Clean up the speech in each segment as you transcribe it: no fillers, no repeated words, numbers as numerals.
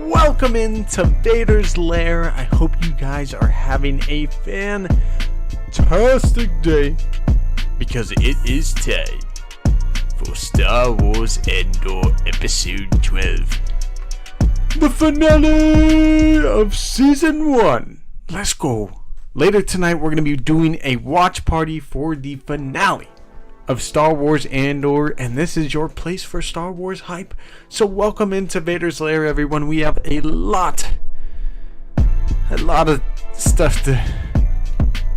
Welcome into Vader's Lair. I hope you guys are having a fantastic day, because it is time for Star Wars Andor Episode 12. The finale of Season 1. Let's go. Later tonight, we're going to be doing a watch party for the finale of Star Wars Andor, and this is your place for Star Wars hype. So welcome into Vader's Lair, everyone. We have a lot of stuff to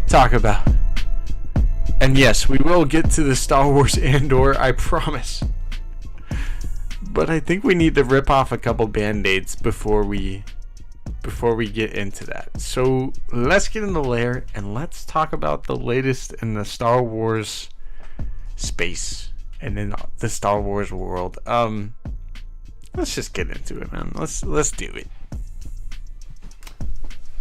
talk about. And yes, we will get to the Star Wars Andor, I promise. But I think we need to rip off a couple band-aids before we get into that. So let's get in the lair and let's talk about the latest in the Star Wars space and in the Star Wars world. Let's just get into it, man. Let's do it.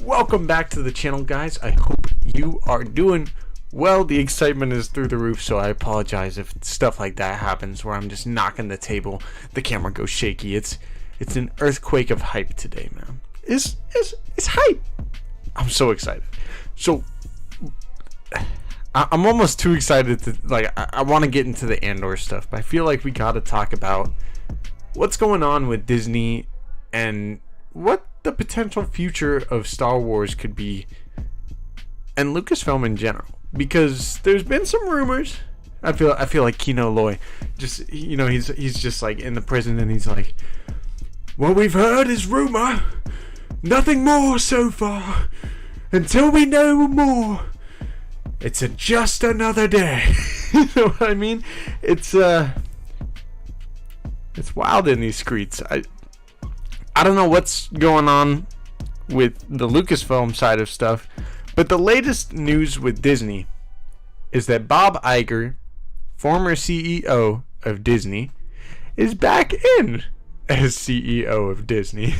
Welcome back to the channel, guys. I hope you are doing well. The excitement is through the roof, so I apologize if stuff like that happens where I'm just knocking the table, the camera goes shaky. It's an earthquake of hype today, man. It's hype. I'm so excited. So I'm almost too excited to, I want to get into the Andor stuff, but I feel like we got to talk about what's going on with Disney and what the potential future of Star Wars could be, and Lucasfilm in general, because there's been some rumors. I feel like Kino Loy, just, you know, he's just like in the prison and he's like, what we've heard is rumor, nothing more so far. Until we know more, it's just another day. You know what I mean? It's wild in these streets. I don't know what's going on with the Lucasfilm side of stuff, but the latest news with Disney is that Bob Iger, former CEO of Disney, is back in as CEO of Disney.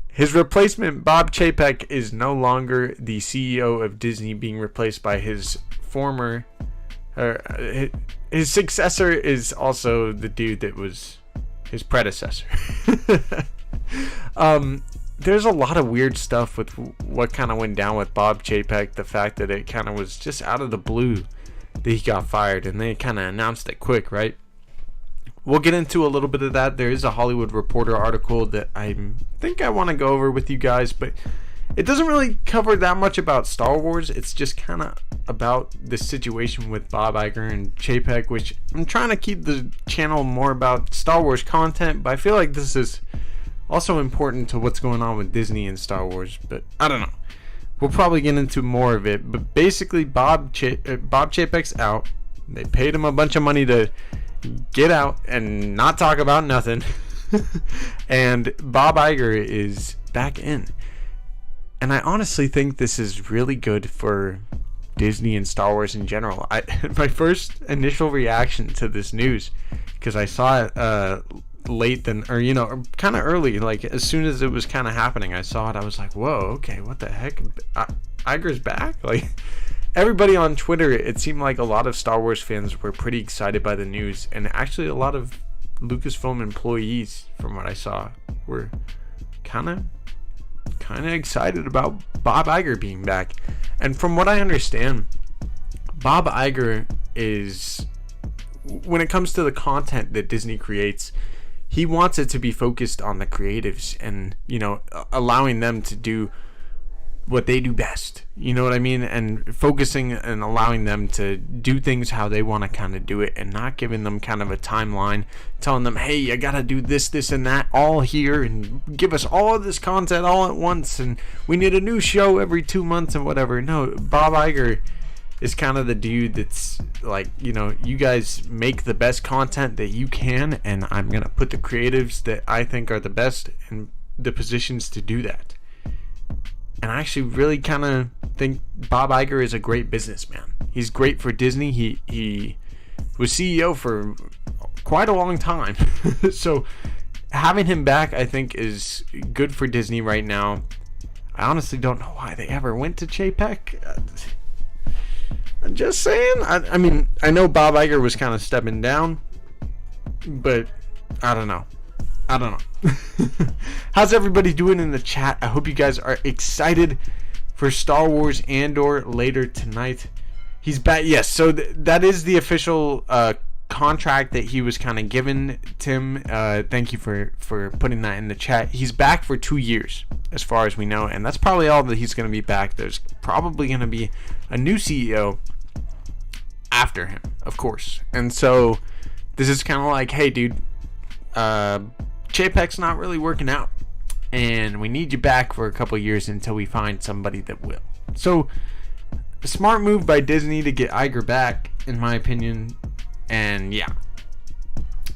His replacement, Bob Chapek, is no longer the CEO of Disney, being replaced by his former... his successor is also the dude that was his predecessor. There's a lot of weird stuff with what kind of went down with Bob Chapek. The fact that it kind of was just out of the blue that he got fired, and they kind of announced it quick, right? We'll get into a little bit of that. There is a Hollywood Reporter article that I think I want to go over with you guys, but it doesn't really cover that much about Star Wars. It's just kind of about the situation with Bob Iger and Chapek, which I'm trying to keep the channel more about Star Wars content, but I feel like this is also important to what's going on with Disney and Star Wars, but I don't know. We'll probably get into more of it, but basically Bob Chapek's out. They paid him a bunch of money to get out and not talk about nothing. And Bob Iger is back in. And I honestly think this is really good for Disney and Star Wars in general. My first initial reaction to this news, because I saw it late then, or kind of early, like as soon as it was kind of happening, I saw it. I was like, whoa, okay, what the heck? Iger's back? Like, everybody on Twitter, it seemed like a lot of Star Wars fans were pretty excited by the news, and actually a lot of Lucasfilm employees, from what I saw, were kind of excited about Bob Iger being back. And from what I understand, Bob Iger is, when it comes to the content that Disney creates, he wants it to be focused on the creatives and, allowing them to do what they do best, you know what I mean, and focusing and allowing them to do things how they want to kind of do it, and not giving them kind of a timeline, telling them, hey, you gotta do this and that all here, and give us all of this content all at once, and we need a new show every 2 months and whatever. No, Bob Iger is kind of the dude that's like, you guys make the best content that you can, and I'm gonna put the creatives that I think are the best in the positions to do that. And I actually really kind of think Bob Iger is a great businessman. He's great for Disney. He was CEO for quite a long time. So having him back, I think, is good for Disney right now. I honestly don't know why they ever went to Chapek. I'm just saying. I mean, I know Bob Iger was kind of stepping down, but I don't know. How's everybody doing in the chat? I hope you guys are excited for Star Wars Andor later tonight. He's back. Yes, so that is the official contract that he was kind of given, Tim. Thank you for putting that in the chat. He's back for 2 years, as far as we know, and that's probably all that he's going to be back. There's probably going to be a new CEO after him, of course. And so this is kind of like, hey, dude, Chapek's not really working out, and we need you back for a couple years until we find somebody that will. So a smart move by Disney to get Iger back, in my opinion. And yeah,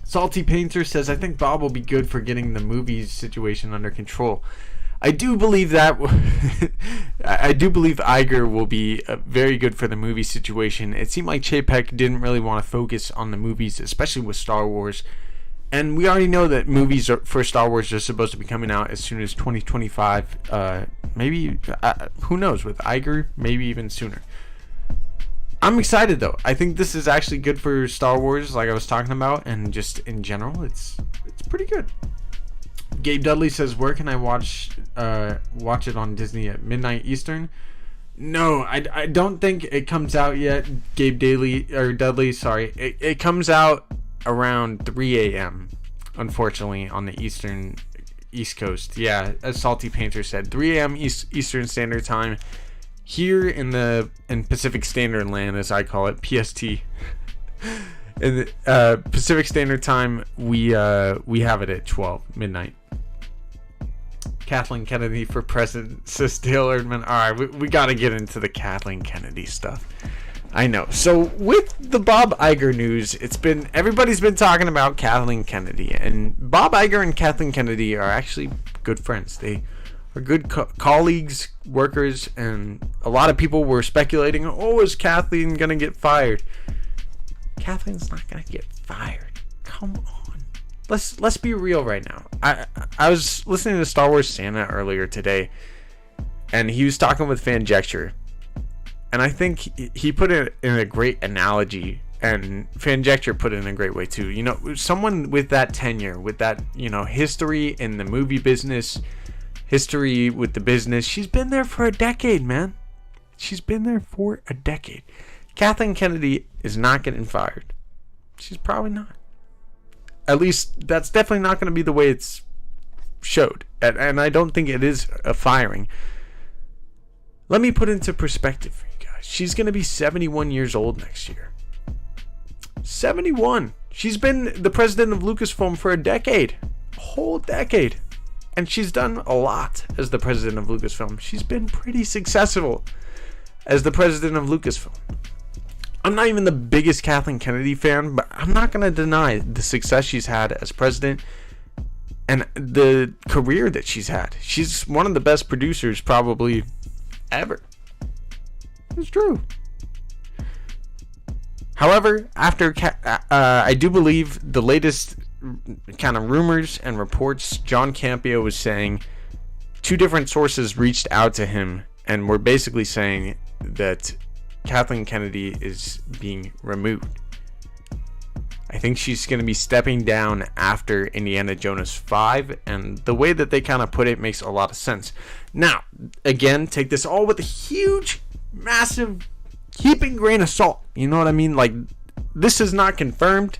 Salty Painter says, I think Bob will be good for getting the movies situation under control. I do believe that. I do believe Iger will be very good for the movie situation. It seemed like Chapek didn't really want to focus on the movies, especially with Star Wars. And we already know that movies for Star Wars are supposed to be coming out as soon as 2025. Maybe, who knows, with Iger, maybe even sooner. I'm excited, though. I think this is actually good for Star Wars, like I was talking about, and just in general, it's pretty good. Gabe Dudley says, where can I watch it on Disney at midnight Eastern? No, I don't think it comes out yet, Dudley, sorry. It comes out around 3 a.m., unfortunately, on the East Coast. Yeah, as Salty Painter said, 3 a.m. Eastern Standard Time. Here in Pacific Standard Land, as I call it, PST. In the Pacific Standard Time, we have it at 12 midnight. Kathleen Kennedy for president, says Dale Erdman. All right, we got to get into the Kathleen Kennedy stuff. I know. So with the Bob Iger news, everybody's been talking about Kathleen Kennedy, and Bob Iger and Kathleen Kennedy are actually good friends. They are good colleagues, workers, and a lot of people were speculating, oh, is Kathleen gonna get fired? Kathleen's not gonna get fired. Come on. Let's be real right now. I was listening to Star Wars Santa earlier today, and he was talking with Fanjecture. And I think he put it in a great analogy, and Fanjecture put it in a great way too. You know, someone with that tenure, with that, history in the movie business, history with the business, she's been there for a decade, man. She's been there for a decade. Kathleen Kennedy is not getting fired. She's probably not. At least that's definitely not going to be the way it's showed. And I don't think it is a firing. Let me put into perspective for you guys. She's going to be 71 years old next year. 71. She's been the president of Lucasfilm for a decade. A whole decade. And she's done a lot as the president of Lucasfilm. She's been pretty successful as the president of Lucasfilm. I'm not even the biggest Kathleen Kennedy fan, but I'm not going to deny the success she's had as president and the career that she's had. She's one of the best producers probably ever. It's true. However, after I do believe the latest kind of rumors and reports, John Cameo was saying 2 different sources reached out to him and were basically saying that Kathleen Kennedy is being removed. I think she's going to be stepping down after Indiana Jones 5, and the way that they kind of put it makes a lot of sense. Now, again, take this all with a huge, massive, heaping grain of salt. You know what I mean? Like, this is not confirmed.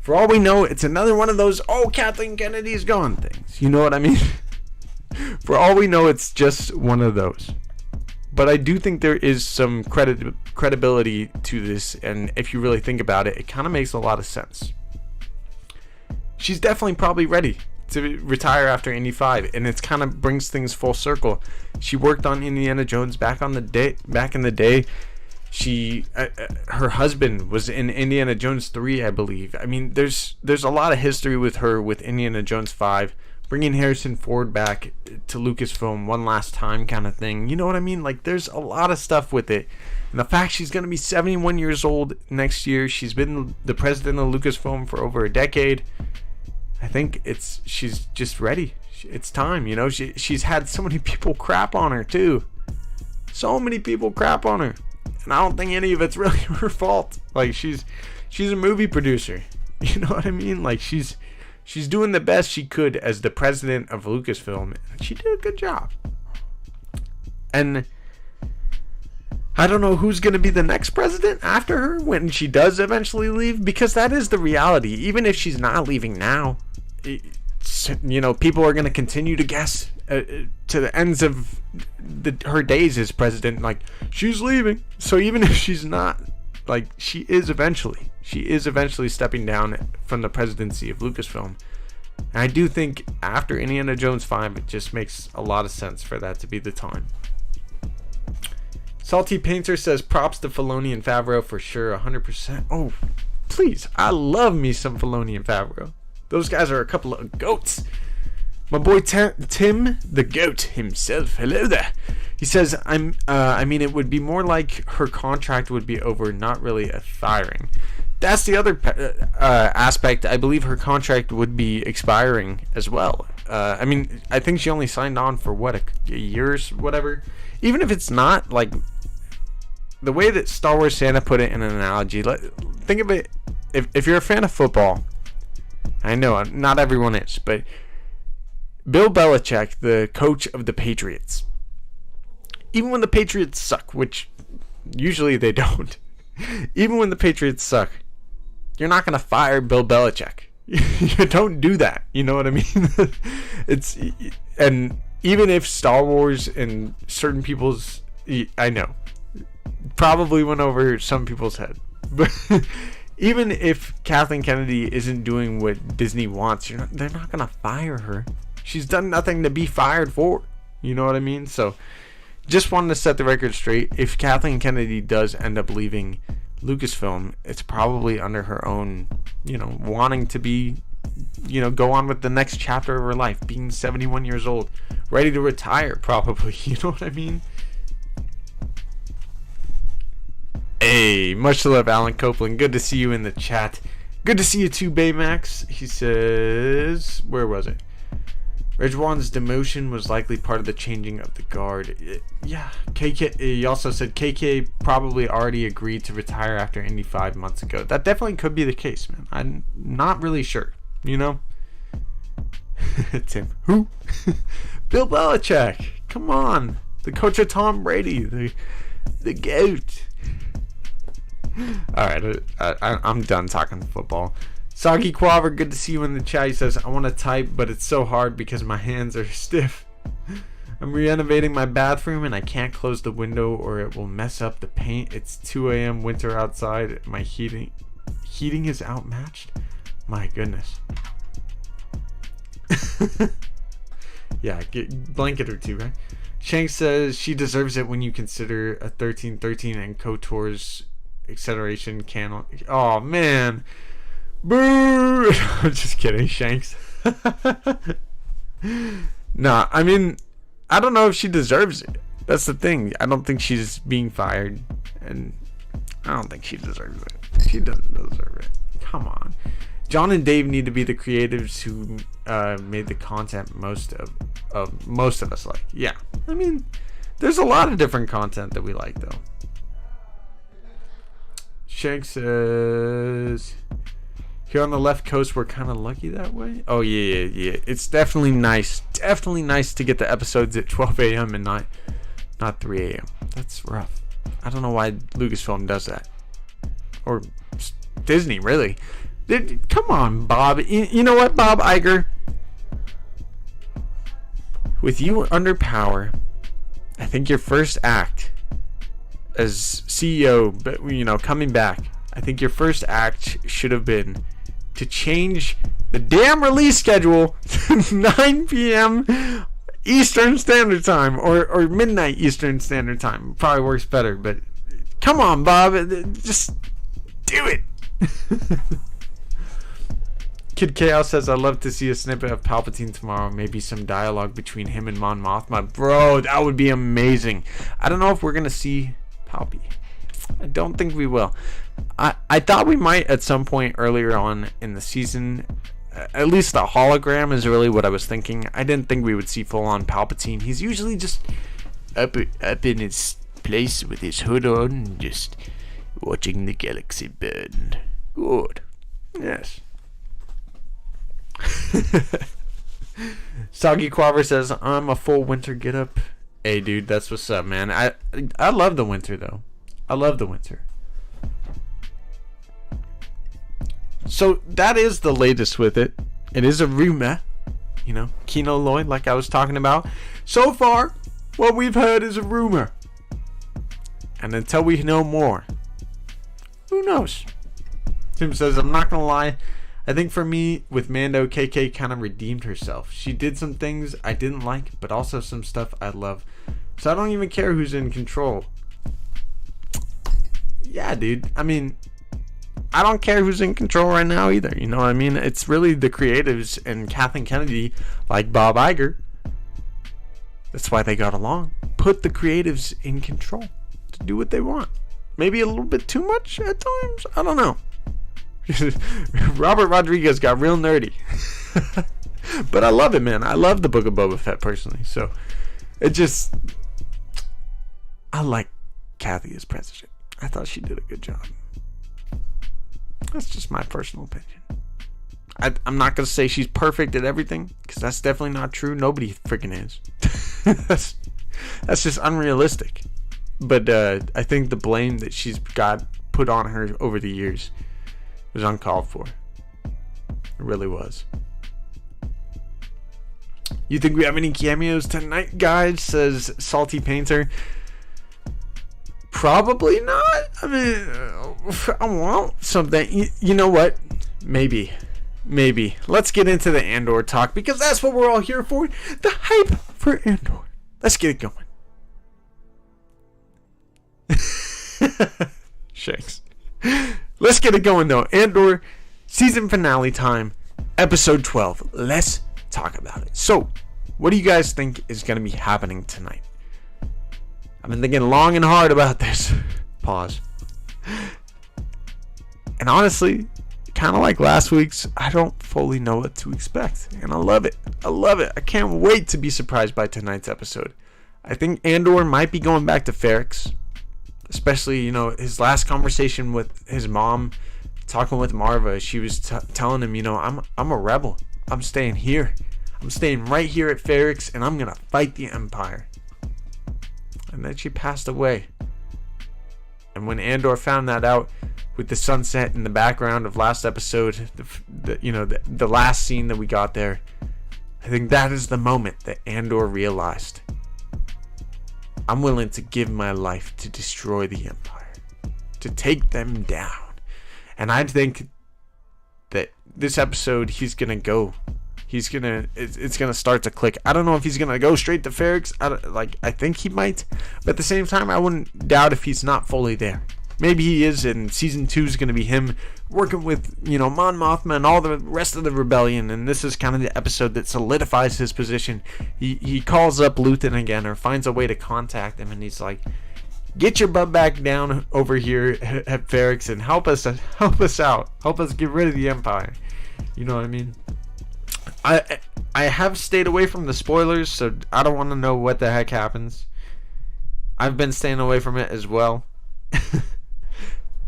For all we know, it's another one of those, oh, Kathleen Kennedy's gone things. You know what I mean? For all we know, it's just one of those. But I do think there is some credibility to this, and if you really think about it, it kind of makes a lot of sense. She's definitely probably ready to retire after Indy 5, and it's kind of brings things full circle. She worked on Indiana Jones back in the day. She her husband was in Indiana Jones 3, I believe. I mean, there's a lot of history with her with Indiana Jones 5. Bringing Harrison Ford back to Lucasfilm one last time kind of thing. You know what I mean? Like, there's a lot of stuff with it. And the fact she's going to be 71 years old next year. She's been the president of Lucasfilm for over a decade. I think she's just ready. It's time, you know. She's had so many people crap on her, too. So many people crap on her. And I don't think any of it's really her fault. Like, she's a movie producer. You know what I mean? Like, she's She's doing the best she could as the president of Lucasfilm. She did a good job. And I don't know who's going to be the next president after her when she does eventually leave, because that is the reality. Even if she's not leaving now, people are going to continue to guess to the ends of her days as president, like, she's leaving. So even if she's not, like, she is eventually stepping down from the presidency of Lucasfilm. And I do think after Indiana Jones 5, it just makes a lot of sense for that to be the time. Salty Painter says, props to Filoni and Favreau for sure, 100%. Oh, please. I love me some Filoni and Favreau. Those guys are a couple of goats. My boy Tim, the goat himself. Hello there. He says, it would be more like her contract would be over, not really a firing. That's the other aspect. I believe her contract would be expiring as well. I think she only signed on for, a year's whatever. Even if it's not, like, the way that Star Wars Santa put it in an analogy, think of it, if you're a fan of football, I know not everyone is, but Bill Belichick, the coach of the Patriots, even when the Patriots suck, which usually they don't, even when the Patriots suck, you're not going to fire Bill Belichick. You don't do that. You know what I mean? And even if Star Wars and certain people's, I know, probably went over some people's head, but even if Kathleen Kennedy isn't doing what Disney wants, they're not gonna fire her. She's done nothing to be fired for. You know what I mean? So, just wanted to set the record straight. If Kathleen Kennedy does end up leaving Lucasfilm, it's probably under her own, wanting to be, go on with the next chapter of her life, being 71 years old, ready to retire, probably. You know what I mean? Hey, much love, Alan Copeland. Good to see you in the chat. Good to see you too, Baymax. He says, where was it? Ridgewan's demotion was likely part of the changing of the guard. Yeah, KK. He also said KK probably already agreed to retire after Indy 5 months ago. That definitely could be the case, man. I'm not really sure. Tim, who? Bill Belichick. Come on, the coach of Tom Brady, the goat. All right, I'm done talking football. Soggy Quaver, good to see you in the chat. He says, I want to type, but it's so hard because my hands are stiff. I'm renovating my bathroom and I can't close the window or it will mess up the paint. It's 2 a.m. winter outside. My heating is outmatched. My goodness. Yeah, get blanket or two, right? Shank says she deserves it when you consider a 1313 and KOTOR's acceleration can. Oh man. Boo! I'm just kidding, Shanks. Nah, I don't know if she deserves it. That's the thing. I don't think she's being fired, and I don't think she deserves it. She doesn't deserve it. Come on. John and Dave need to be the creatives who made the content most of us like. Yeah, there's a lot of different content that we like, though. Shank says, here on the left coast, we're kind of lucky that way. Oh, yeah. It's definitely nice. Definitely nice to get the episodes at 12 a.m. and not 3 a.m. That's rough. I don't know why Lucasfilm does that. Or Disney, really. Come on, Bob. You know what, Bob Iger? With you under power, I think your first act as CEO, but coming back, I think your first act should have been to change the damn release schedule to 9 p.m. Eastern Standard Time or midnight Eastern Standard Time. Probably works better, but come on, Bob, just do it. Kid Chaos says, I'd love to see a snippet of Palpatine tomorrow. Maybe some dialogue between him and Mon Mothma. Bro, that would be amazing. I don't know if we're going to see Palpy. I don't think we will. I thought we might at some point earlier on in the season. At least the hologram is really what I was thinking. I didn't think we would see full-on Palpatine. He's usually just up in his place with his hood on, just watching the galaxy burn. Good. Yes. Soggy Quaver says, I'm a full winter get up. Hey, dude, that's what's up, man. I love the winter, though. I love the winter. So, that is the latest with it. It is a rumor. You know, Kino Lloyd, like I was talking about. So far, what we've heard is a rumor. And until we know more, who knows? Tim says, I'm not going to lie. I think for me, with Mando, KK kind of redeemed herself. She did some things I didn't like, but also some stuff I love. So I don't even care who's in control. Yeah, dude. I mean, I don't care who's in control right now either. You know what I mean? It's really the creatives and Kathleen Kennedy, like Bob Iger. That's why they got along. Put the creatives in control to do what they want. Maybe a little bit too much at times. I don't know. Robert Rodriguez got real nerdy. But I love it, man. I love the Book of Boba Fett personally. So it just, I like Kathy as president. I thought she did a good job. That's just my personal opinion. I'm not going to say she's perfect at everything, because that's definitely not true. Nobody freaking is. That's just unrealistic. But I think the blame that she's got put on her over the years was uncalled for. It really was. You think we have any cameos tonight, guys? Says Salty Painter. Probably not. I mean, I want something. You know what? Maybe. Let's get into the Andor talk, because that's what we're all here for. The hype for Andor. Let's get it going. Shanks. Let's get it going, though. Andor, season finale time, episode 12. Let's talk about it. So, what do you guys think is going to be happening tonight? I've been thinking long and hard about this. Pause. And honestly, kind of like last week's, I don't fully know what to expect. And I love it. I can't wait to be surprised by tonight's episode. I think Andor might be going back to Ferrix. Especially, you know, his last conversation with his mom, talking with Marva. She was telling him, you know, I'm a rebel. I'm staying here. I'm staying right here at Ferrix, and I'm going to fight the Empire. And then she passed away. And when Andor found that out, with the sunset in the background of last episode, the last scene that we got there, I think that is the moment that Andor realized, I'm willing to give my life to destroy the Empire, to take them down. And I think that this episode, it's gonna start to click. I don't know if he's gonna go straight to Ferrix. I think he might, but at the same time, I wouldn't doubt if he's not fully there. Maybe he is, and season 2 is gonna be him working with, you know, Mon Mothma and all the rest of the rebellion, and this is kind of the episode that solidifies his position. He calls up Luthen again, or finds a way to contact him, and he's like, get your butt back down over here at Ferrix and help us out. Help us get rid of the Empire. You know what I mean? I have stayed away from the spoilers, so I don't want to know what the heck happens. I've been staying away from it as well.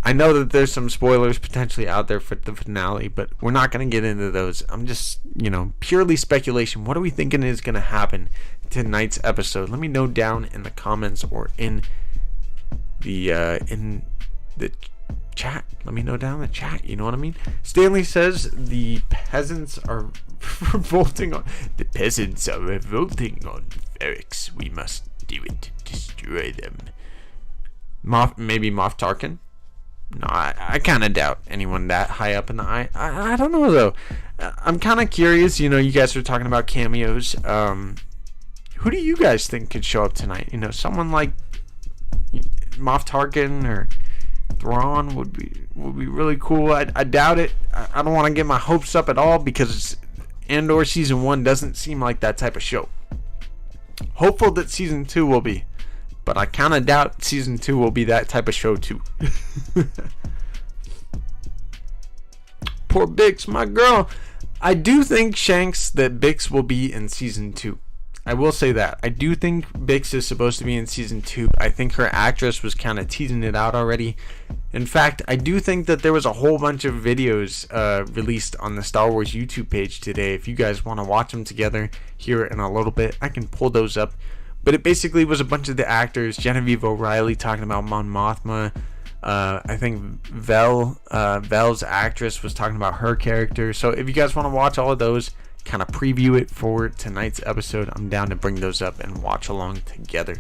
I know that there's some spoilers potentially out there for the finale, but we're not going to get into those. I'm just, you know, purely speculation. What are we thinking is going to happen tonight's episode? Let me know down in the comments or in the chat. Let me know down in the chat. You know what I mean? Stanley says the peasants are revolting on Ferrix. We must do it to destroy them. Maybe Moff Tarkin. No, I kind of doubt anyone that high up in the eye. I don't know, though. I'm kind of curious. You know, you guys are talking about cameos. Who do you guys think could show up tonight? You know, someone like Moff Tarkin or Thrawn would be really cool. I doubt it. I don't want to get my hopes up at all, because Andor Season 1 doesn't seem like that type of show. Hopeful that Season 2 will be. But I kind of doubt Season 2 will be that type of show, too. Poor Bix, my girl. I do think, Shanks, that Bix will be in Season 2. I will say that. I do think Bix is supposed to be in season 2. I think her actress was kind of teasing it out already. In fact, I do think that there was a whole bunch of videos released on the Star Wars YouTube page today. If you guys want to watch them together here in a little bit, I can pull those up. But it basically was a bunch of the actors. Genevieve O'Reilly talking about Mon Mothma. I think Vel's actress was talking about her character. So if you guys want to watch all of those, kind of preview it for tonight's episode, I'm down to bring those up and watch along together.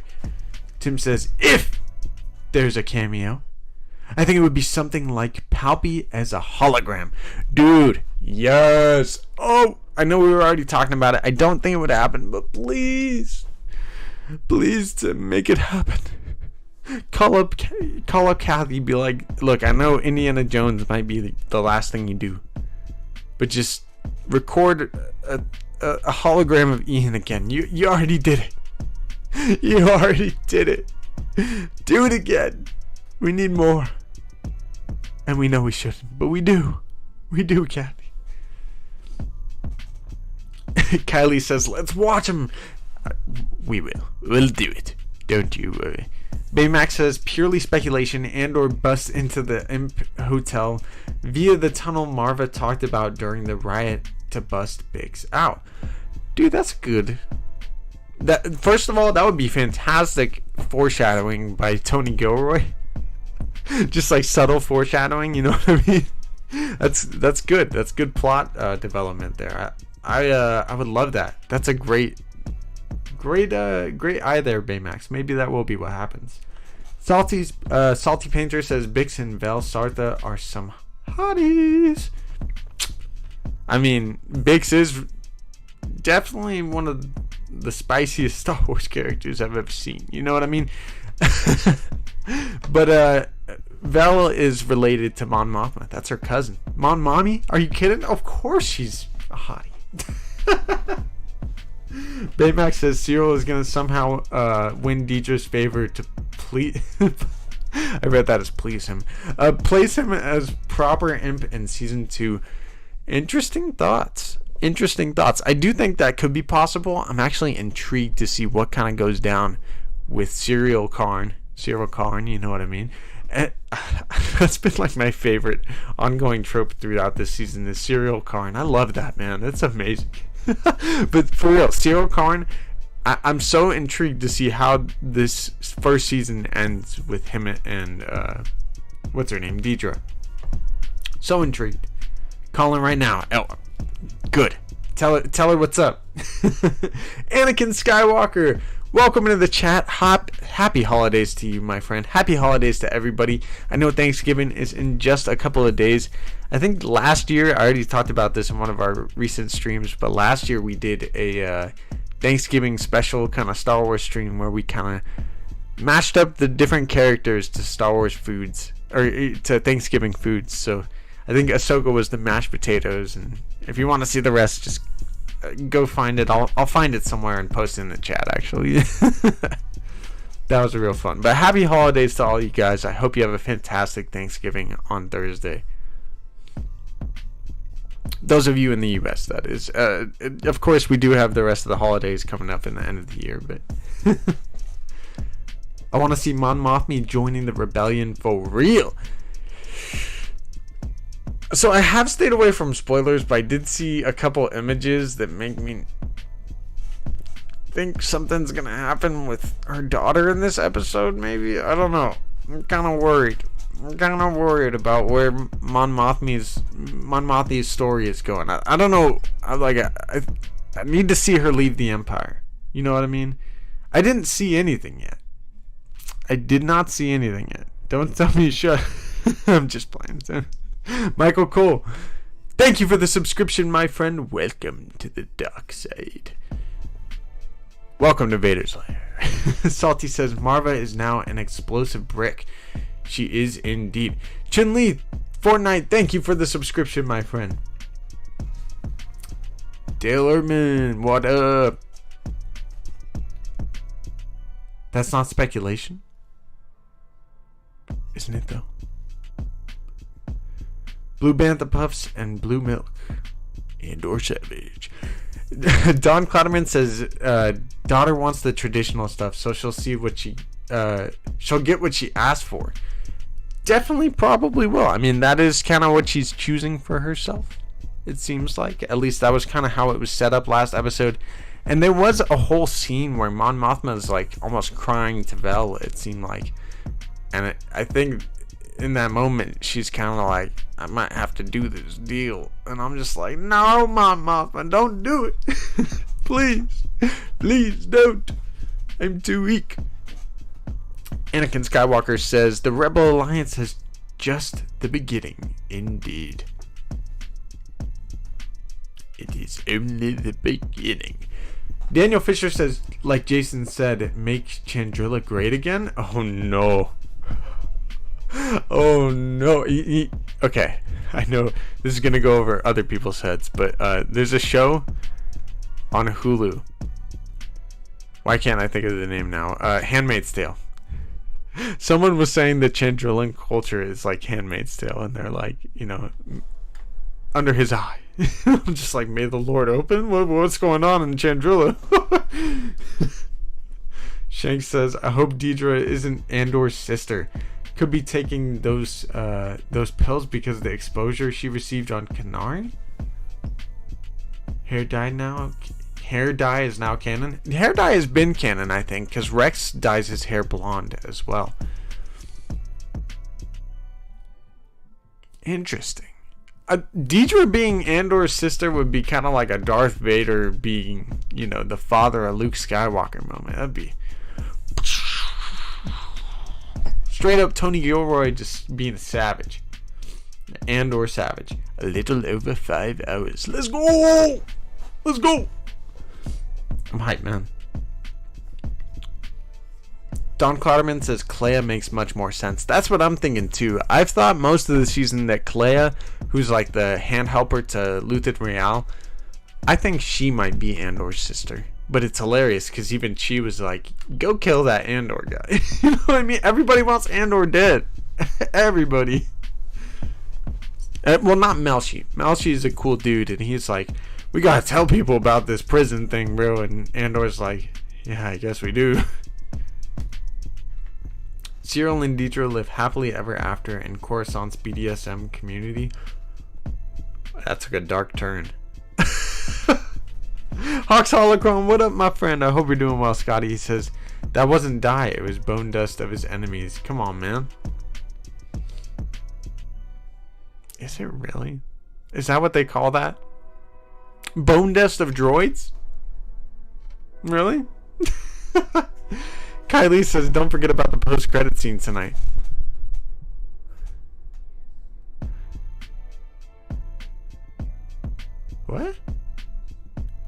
Tim says, if there's a cameo, I think it would be something like Palpy as a hologram. Dude, yes. Oh, I know we were already talking about it. I don't think it would happen, but please to make it happen. Call up Kathy, be like, look, I know Indiana Jones might be the last thing you do, but just record a hologram of Ian again. You already did it. You already did it. Do it again. We need more. And we know we shouldn't, but we do. We do, Kathy. Kylie says, let's watch him. We will. We'll do it. Don't you worry. Baymax says, purely speculation. Andor busts into the Imp Hotel via the tunnel Marva talked about during the riot to bust Biggs out. Dude, that's good. That, first of all, that would be fantastic foreshadowing by Tony Gilroy. Just like subtle foreshadowing, you know what I mean? That's good. That's good plot development there. I would love that. That's a great eye there, Baymax. Maybe that will be what happens. Salty Painter says Bix and Vel Sartha are some hotties. I mean, Bix is definitely one of the spiciest Star Wars characters I've ever seen. You know what I mean? But Vel is related to Mon Mothma. That's her cousin. Mon Mommy? Are you kidding? Of course she's a hottie. Baymax says Cyril is going to somehow win Deidre's favor to please... I read that as please him. Place him as proper imp in season 2. Interesting thoughts. I do think that could be possible. I'm actually intrigued to see what kind of goes down with Cyril Karn, you know what I mean? And that's been like my favorite ongoing trope throughout this season, is Cyril Karn. I love that, man. That's amazing. But for real, Cyril Karn, I'm so intrigued to see how this first season ends with him and what's her name, Deidre. So intrigued. Calling right now. Oh, good. Tell her what's up. Anakin Skywalker, welcome into the chat. Happy holidays to you, my friend. Happy holidays to everybody. I know Thanksgiving is in just a couple of days. I think last year, I already talked about this in one of our recent streams, but last year we did a Thanksgiving special kind of Star Wars stream where we kind of mashed up the different characters to Star Wars foods, or to Thanksgiving foods. So I think Ahsoka was the mashed potatoes, and if you want to see the rest, just go find it. I'll find it somewhere and post it in the chat, actually. That was real fun. But happy holidays to all you guys. I hope you have a fantastic Thanksgiving on Thursday. Those of you in the US, that is. Of course, we do have the rest of the holidays coming up in the end of the year, but I want to see Mon Mothma joining the rebellion for real. So I have stayed away from spoilers, but I did see a couple images that make me think something's gonna happen with her daughter in this episode, maybe? I don't know. I'm kind of worried. About where Mon Mothma's story is going. I don't know. I need to see her leave the Empire. You know what I mean? I didn't see anything yet. I did not see anything yet. Don't tell me shut. I'm just playing. Michael Cole, thank you for the subscription, my friend. Welcome to the dark side. Welcome to Vader's Lair. Salty says Marva is now an explosive brick. She is indeed. Chun-Li, Fortnite, thank you for the subscription, my friend. Taylorman, what up? That's not speculation, isn't it though? Blue Bantha Puffs and Blue Milk. Andor Savage. Don Clatterman says daughter wants the traditional stuff, so she'll get what she asked for. Definitely, probably will. I mean, that is kind of what she's choosing for herself, it seems like. At least that was kind of how it was set up last episode. And there was a whole scene where Mon Mothma is like almost crying to Vel, it seemed like. And I think in that moment she's kind of like, I might have to do this deal. And I'm just like, no, Mon Mothma, don't do it. Please don't. I'm too weak. Anakin Skywalker says the Rebel Alliance is just the beginning, indeed. It is only the beginning. Daniel Fisher says, like Jason said, make Chandrilla great again? Oh no. Oh no. Okay, I know this is going to go over other people's heads, but there's a show on Hulu. Why can't I think of the name now? Handmaid's Tale. Someone was saying that Chandrillan culture is like Handmaid's Tale, and they're like, under his eye. I'm just like, may the Lord open? What's going on in Chandrilla? Shank says, I hope Deidre isn't Andor's sister. Could be taking those pills because of the exposure she received on Kenari. Hair dye is now canon. Hair dye has been canon, I think, because Rex dyes his hair blonde as well. Interesting. Deidre being Andor's sister would be kind of like a Darth Vader being, the father of Luke Skywalker moment. That'd be straight up Tony Gilroy just being a savage. Andor savage. A little over 5 hours. Let's go! Let's go! I'm hyped, man. Don Clatterman says Clea makes much more sense. That's what I'm thinking too. I've thought most of the season that Clea, who's like the hand helper to Luthen Rael, I think she might be Andor's sister. But it's hilarious because even she was like, go kill that Andor guy. You know what I mean? Everybody wants Andor dead. Everybody. Well, not Melshi. Melshi is a cool dude, and he's like, we gotta tell people about this prison thing, bro. And Andor's like, yeah, I guess we do. Cyril and Deidre live happily ever after in Coruscant's BDSM community. That took a dark turn. Hawks Holocron, what up, my friend? I hope you're doing well, Scotty. He says, that wasn't dye, it was bone dust of his enemies. Come on, man. Is it really? Is that what they call that? Bone dust of droids? Really? Kylie says, don't forget about the post-credit scene tonight. What?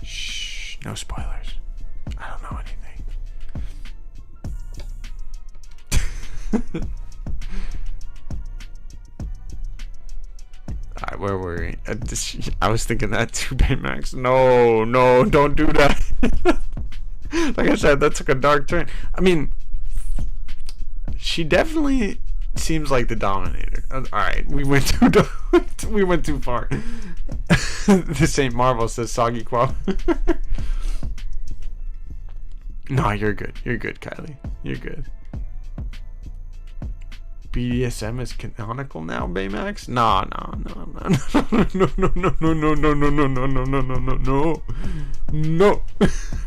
Shh, no spoilers. I don't know anything. Alright, where were we? I was thinking that too, Baymax. No, don't do that. Like I said, that took a dark turn. I mean, she definitely seems like the Dominator. Alright, we went too far. This ain't Marvel, says Soggy Qual. No, you're good. You're good, Kylie. You're good. BDSM is canonical now, Baymax? No. No.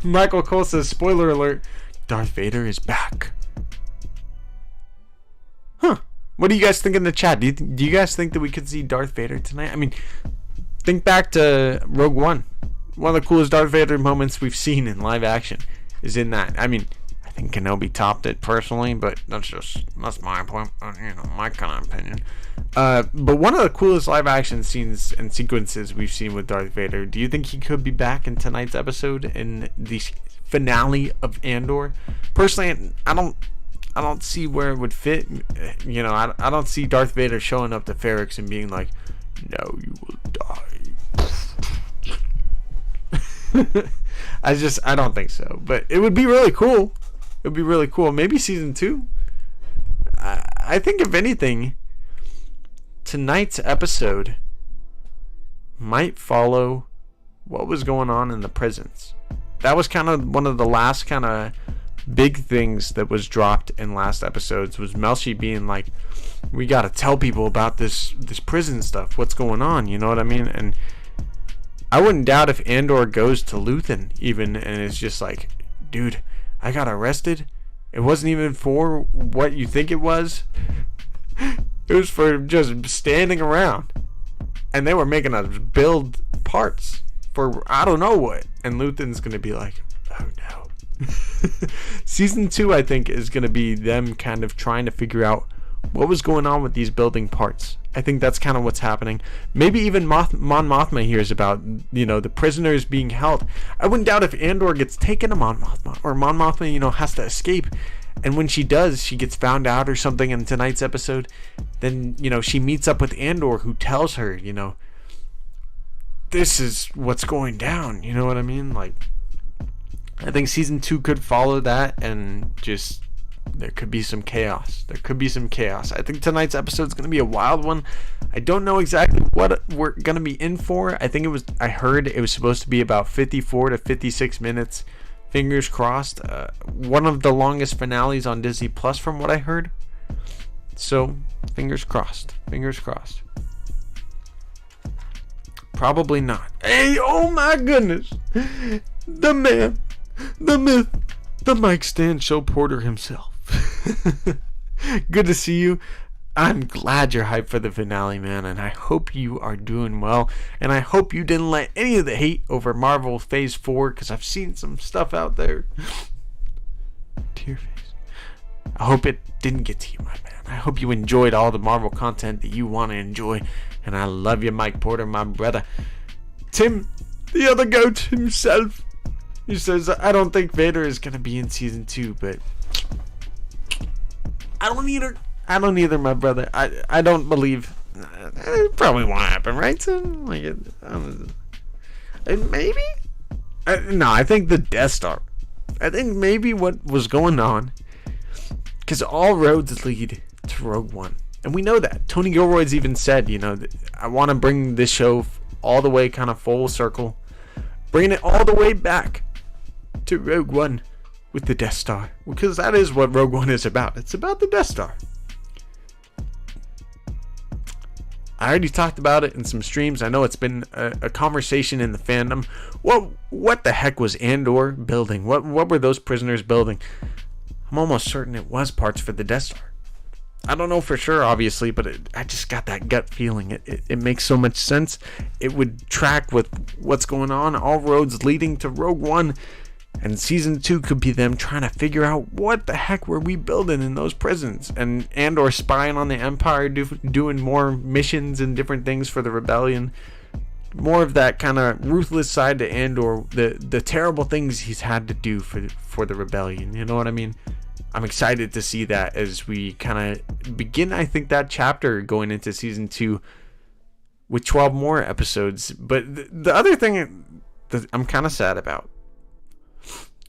Michael Cole says, spoiler alert, Darth Vader is back. Huh. What do you guys think in the chat? Do you guys think that we could see Darth Vader tonight? I mean, think back to Rogue One. One of the coolest Darth Vader moments we've seen in live action is in that. I mean, I think Kenobi topped it personally, but that's my point, my kind of opinion. But one of the coolest live action scenes and sequences we've seen with Darth Vader. Do you think he could be back in tonight's episode in the finale of Andor? Personally, I don't see where it would fit. I don't see Darth Vader showing up to Ferrix and being like, "Now you will die." I don't think so. But it would be really cool. It would be really cool. Maybe season 2. I think if anything, tonight's episode might follow what was going on in the prisons. That was kind of one of the last kind of big things that was dropped in last episodes, was Melshi being like, we got to tell people about this prison stuff, what's going on, you know what I mean? And I wouldn't doubt if Andor goes to Luthen even, and it's just like, dude, I got arrested. It wasn't even for what you think it was. It was for just standing around. And they were making us build parts for I don't know what. And Luthen's going to be like, oh no. Season 2, I think, is going to be them kind of trying to figure out what was going on with these building parts. I think that's kind of what's happening. Maybe even Mon Mothma hears about, the prisoners being held. I wouldn't doubt if Andor gets taken to Mon Mothma, or Mon Mothma, has to escape. And when she does, she gets found out or something in tonight's episode. Then, she meets up with Andor, who tells her, this is what's going down. You know what I mean? Like, I think season 2 could follow that, and just there could be some chaos. I think tonight's episode is going to be a wild one. I don't know exactly what we're going to be in for. I heard it was supposed to be about 54 to 56 minutes. Fingers crossed. One of the longest finales on Disney Plus from what I heard. So, fingers crossed. Probably not. Hey, oh my goodness. The man, the myth, the mic stand show porter himself. Good to see you. I'm glad you're hyped for the finale, man, and I hope you are doing well, and I hope you didn't let any of the hate over Marvel Phase 4, because I've seen some stuff out there. Tear face. I hope it didn't get to you, my man. I hope you enjoyed all the Marvel content that you want to enjoy, and I love you, Mike Porter, my brother. Tim, the other goat himself, he says, I don't think Vader is going to be in Season 2, but I don't either, my brother. I don't believe. It probably won't happen, right? So, maybe? No, I think the Death Star. I think maybe what was going on, because all roads lead to Rogue One. And we know that. Tony Gilroy's even said, I want to bring this show all the way kind of full circle. Bringing it all the way back to Rogue One with the Death Star. Because that is what Rogue One is about. It's about the Death Star. I already talked about it in some streams. I know it's been a conversation in the fandom. What the heck was Andor building? What were those prisoners building? I'm almost certain it was parts for the Death Star. I don't know for sure, obviously, but I just got that gut feeling. It makes so much sense. It would track with what's going on. All roads leading to Rogue One. And Season 2 could be them trying to figure out what the heck were we building in those prisons. And Andor spying on the Empire, doing more missions and different things for the rebellion. More of that kind of ruthless side to Andor. The terrible things he's had to do for the rebellion. You know what I mean? I'm excited to see that as we kind of begin, I think, that chapter going into Season 2 with 12 more episodes. But the other thing that I'm kind of sad about,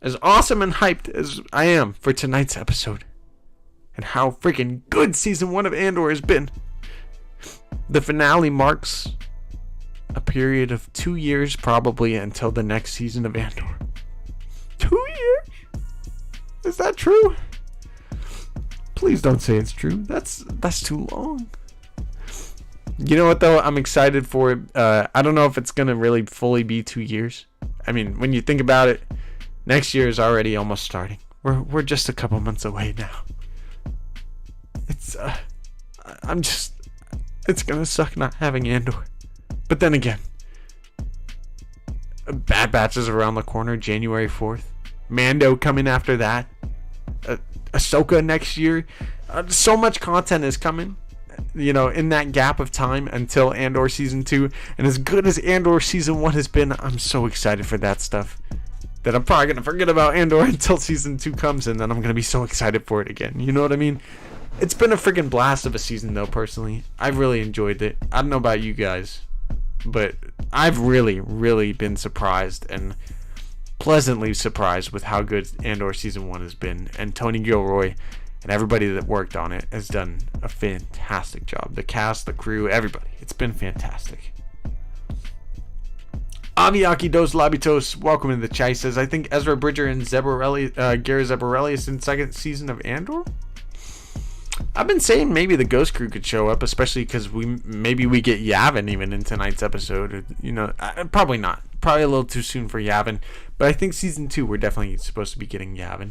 as awesome and hyped as I am for tonight's episode, and how freaking good Season 1 of Andor has been, the finale marks a period of 2 years probably until the next season of Andor. 2 years? Is that true? Please don't say it's true. That's too long. You know what, though? I'm excited for it. I don't know if it's going to really fully be 2 years. I mean, when you think about it, next year is already almost starting. We're just a couple months away now. It's it's gonna suck not having Andor. But then again, Bad Batch is around the corner, January 4th. Mando coming after that. Ahsoka next year. So much content is coming, in that gap of time until Andor Season 2. And as good as Andor Season 1 has been, I'm so excited for that stuff that I'm probably going to forget about Andor until Season 2 comes, and then I'm going to be so excited for it again. You know what I mean? It's been a freaking blast of a season, though, personally. I've really enjoyed it. I don't know about you guys, but I've really, really been surprised and pleasantly surprised with how good Andor Season 1 has been. And Tony Gilroy and everybody that worked on it has done a fantastic job. The cast, the crew, everybody. It's been fantastic. Aviaki Dos Labitos, welcome in the chat. He says, I think Ezra Bridger and Gary Zebarelli is in second season of Andor. I've been saying maybe the Ghost Crew could show up, especially because maybe we get Yavin even in tonight's episode. Or, you know, probably not. Probably a little too soon for Yavin. But I think season 2 we're definitely supposed to be getting Yavin.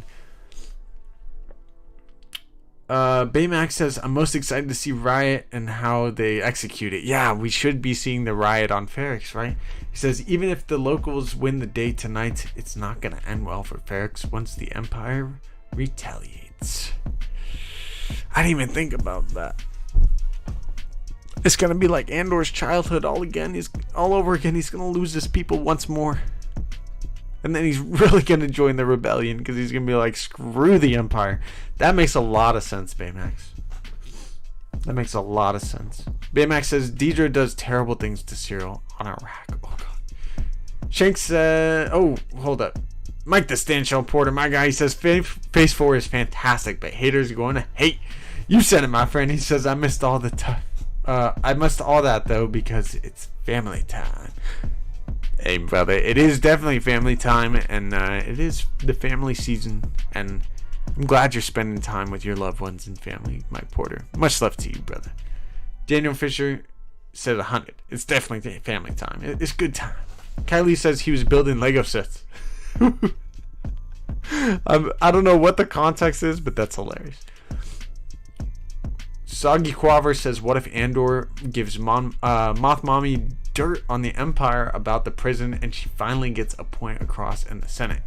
Baymax says, I'm most excited to see Riot and how they execute it. Yeah, we should be seeing the Riot on Ferrix, right? He says, even if the locals win the day tonight, it's not going to end well for Ferrix once the Empire retaliates. I didn't even think about that. It's going to be like Andor's childhood all over again. He's going to lose his people once more. And then he's really going to join the rebellion because he's going to be like, screw the Empire. That makes a lot of sense, Baymax. That makes a lot of sense. Baymax says, Deidre does terrible things to Cyril on Iraq. Oh, God. Shanks, hold up. Mike the Stanshell Porter, my guy, he says, Phase 4 is fantastic, but haters are going to hate. You said it, my friend. He says, I missed all that, though, because it's family time. Hey, brother, it is definitely family time, and it is the family season, and I'm glad you're spending time with your loved ones and family, Mike Porter. Much love to you, brother. Daniel Fisher said 100. It's definitely family time. It's good time. Kylie says he was building Lego sets. I don't know what the context is, but that's hilarious. Soggy Quaver says, what if Andor gives Moth Mommy dirt on the Empire about the prison and she finally gets a point across in the Senate?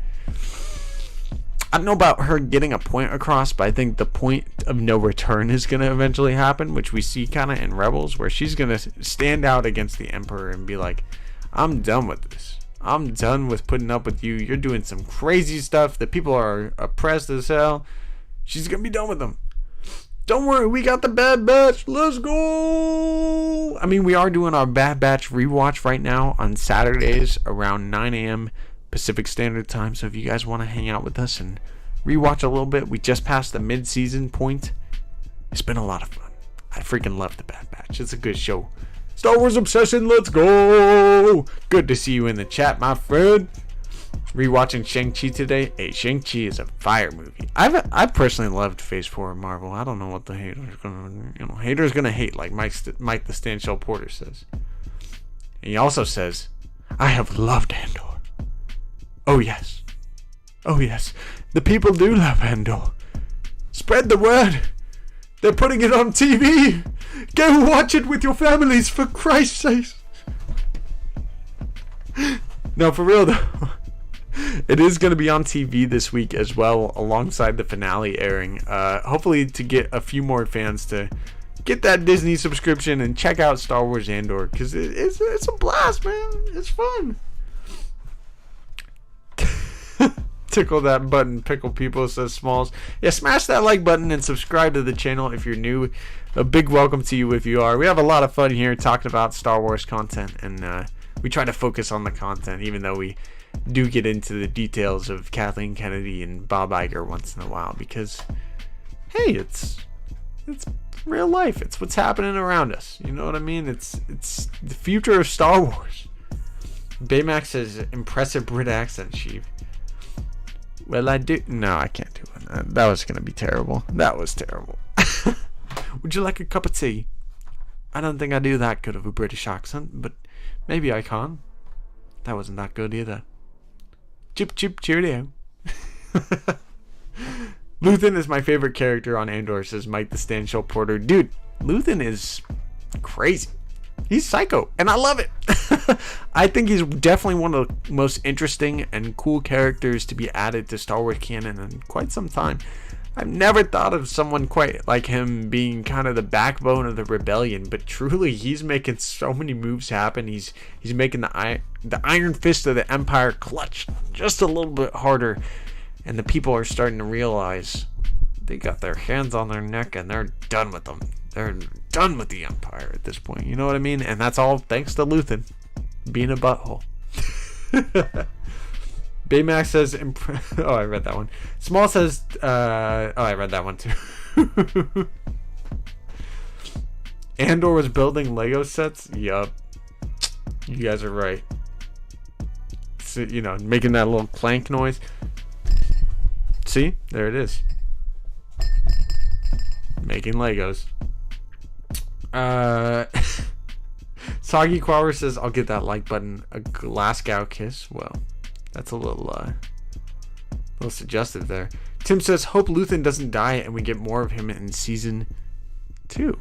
I don't know about her getting a point across, but I think the point of no return is going to eventually happen, which we see kind of in Rebels, where she's going to stand out against the Emperor and be like, I'm done with this. I'm done with putting up with you. You're doing some crazy stuff. The people are oppressed as hell. She's going to be done with them. Don't worry, we got the Bad Batch. Let's go. I mean, we are doing our Bad Batch rewatch right now on Saturdays around 9 a.m. Pacific Standard Time. So if you guys want to hang out with us and rewatch a little bit, we just passed the mid-season point. It's been a lot of fun. I freaking love the Bad Batch. It's a good show. Star Wars Obsession, let's go. Good to see you in the chat, my friend. Rewatching Shang-Chi today. Hey, Shang-Chi is a fire movie. I've personally loved Phase 4 of Marvel. I don't know what the haters gonna, haters gonna hate, like Mike the Stanshell Porter says. And he also says, I have loved Andor. Oh yes. Oh yes. The people do love Andor. Spread the word. They're putting it on TV. Go watch it with your families, for Christ's sake. No, for real though. It is going to be on TV this week as well, alongside the finale airing. Hopefully to get a few more fans to get that Disney subscription and check out Star Wars Andor, because it's a blast, man. It's fun. Tickle that button, Pickle People, says Smalls. Yeah, smash that like button and subscribe to the channel if you're new. A big welcome to you if you are. We have a lot of fun here talking about Star Wars content, and we try to focus on the content, even though we do get into the details of Kathleen Kennedy and Bob Iger once in a while, because hey, it's real life. It's what's happening around us. You know what I mean? It's the future of Star Wars. Baymax says, impressive Brit accent, Sheev. Well, I do. No, I can't do it. That was gonna be terrible. That was terrible. Would you like a cup of tea? I don't think I do that good of a British accent, but maybe I can. That wasn't that good either. Chip chip cheerio. Luthen is my favorite character on Andor, says Mike the Stanshell Porter. Dude, Luthen is crazy. He's psycho, and I love it. I think he's definitely one of the most interesting and cool characters to be added to Star Wars canon in quite some time. I've never thought of someone quite like him being kind of the backbone of the rebellion, but truly he's making so many moves happen. He's making the iron fist of the Empire clutch just a little bit harder, and the people are starting to realize they got their hands on their neck and they're done with them. They're done with the Empire at this point. You know what I mean? And that's all thanks to Luthen being a butthole. Baymax says, oh, I read that one. Small says, oh, I read that one too. Andor was building Lego sets? Yup. You guys are right. So, making that little clank noise. See? There it is. Making Legos. Soggy Quaver says, I'll get that like button. A Glasgow kiss. Well, that's a little suggestive there. Tim says, hope Luthen doesn't die and we get more of him in season 2.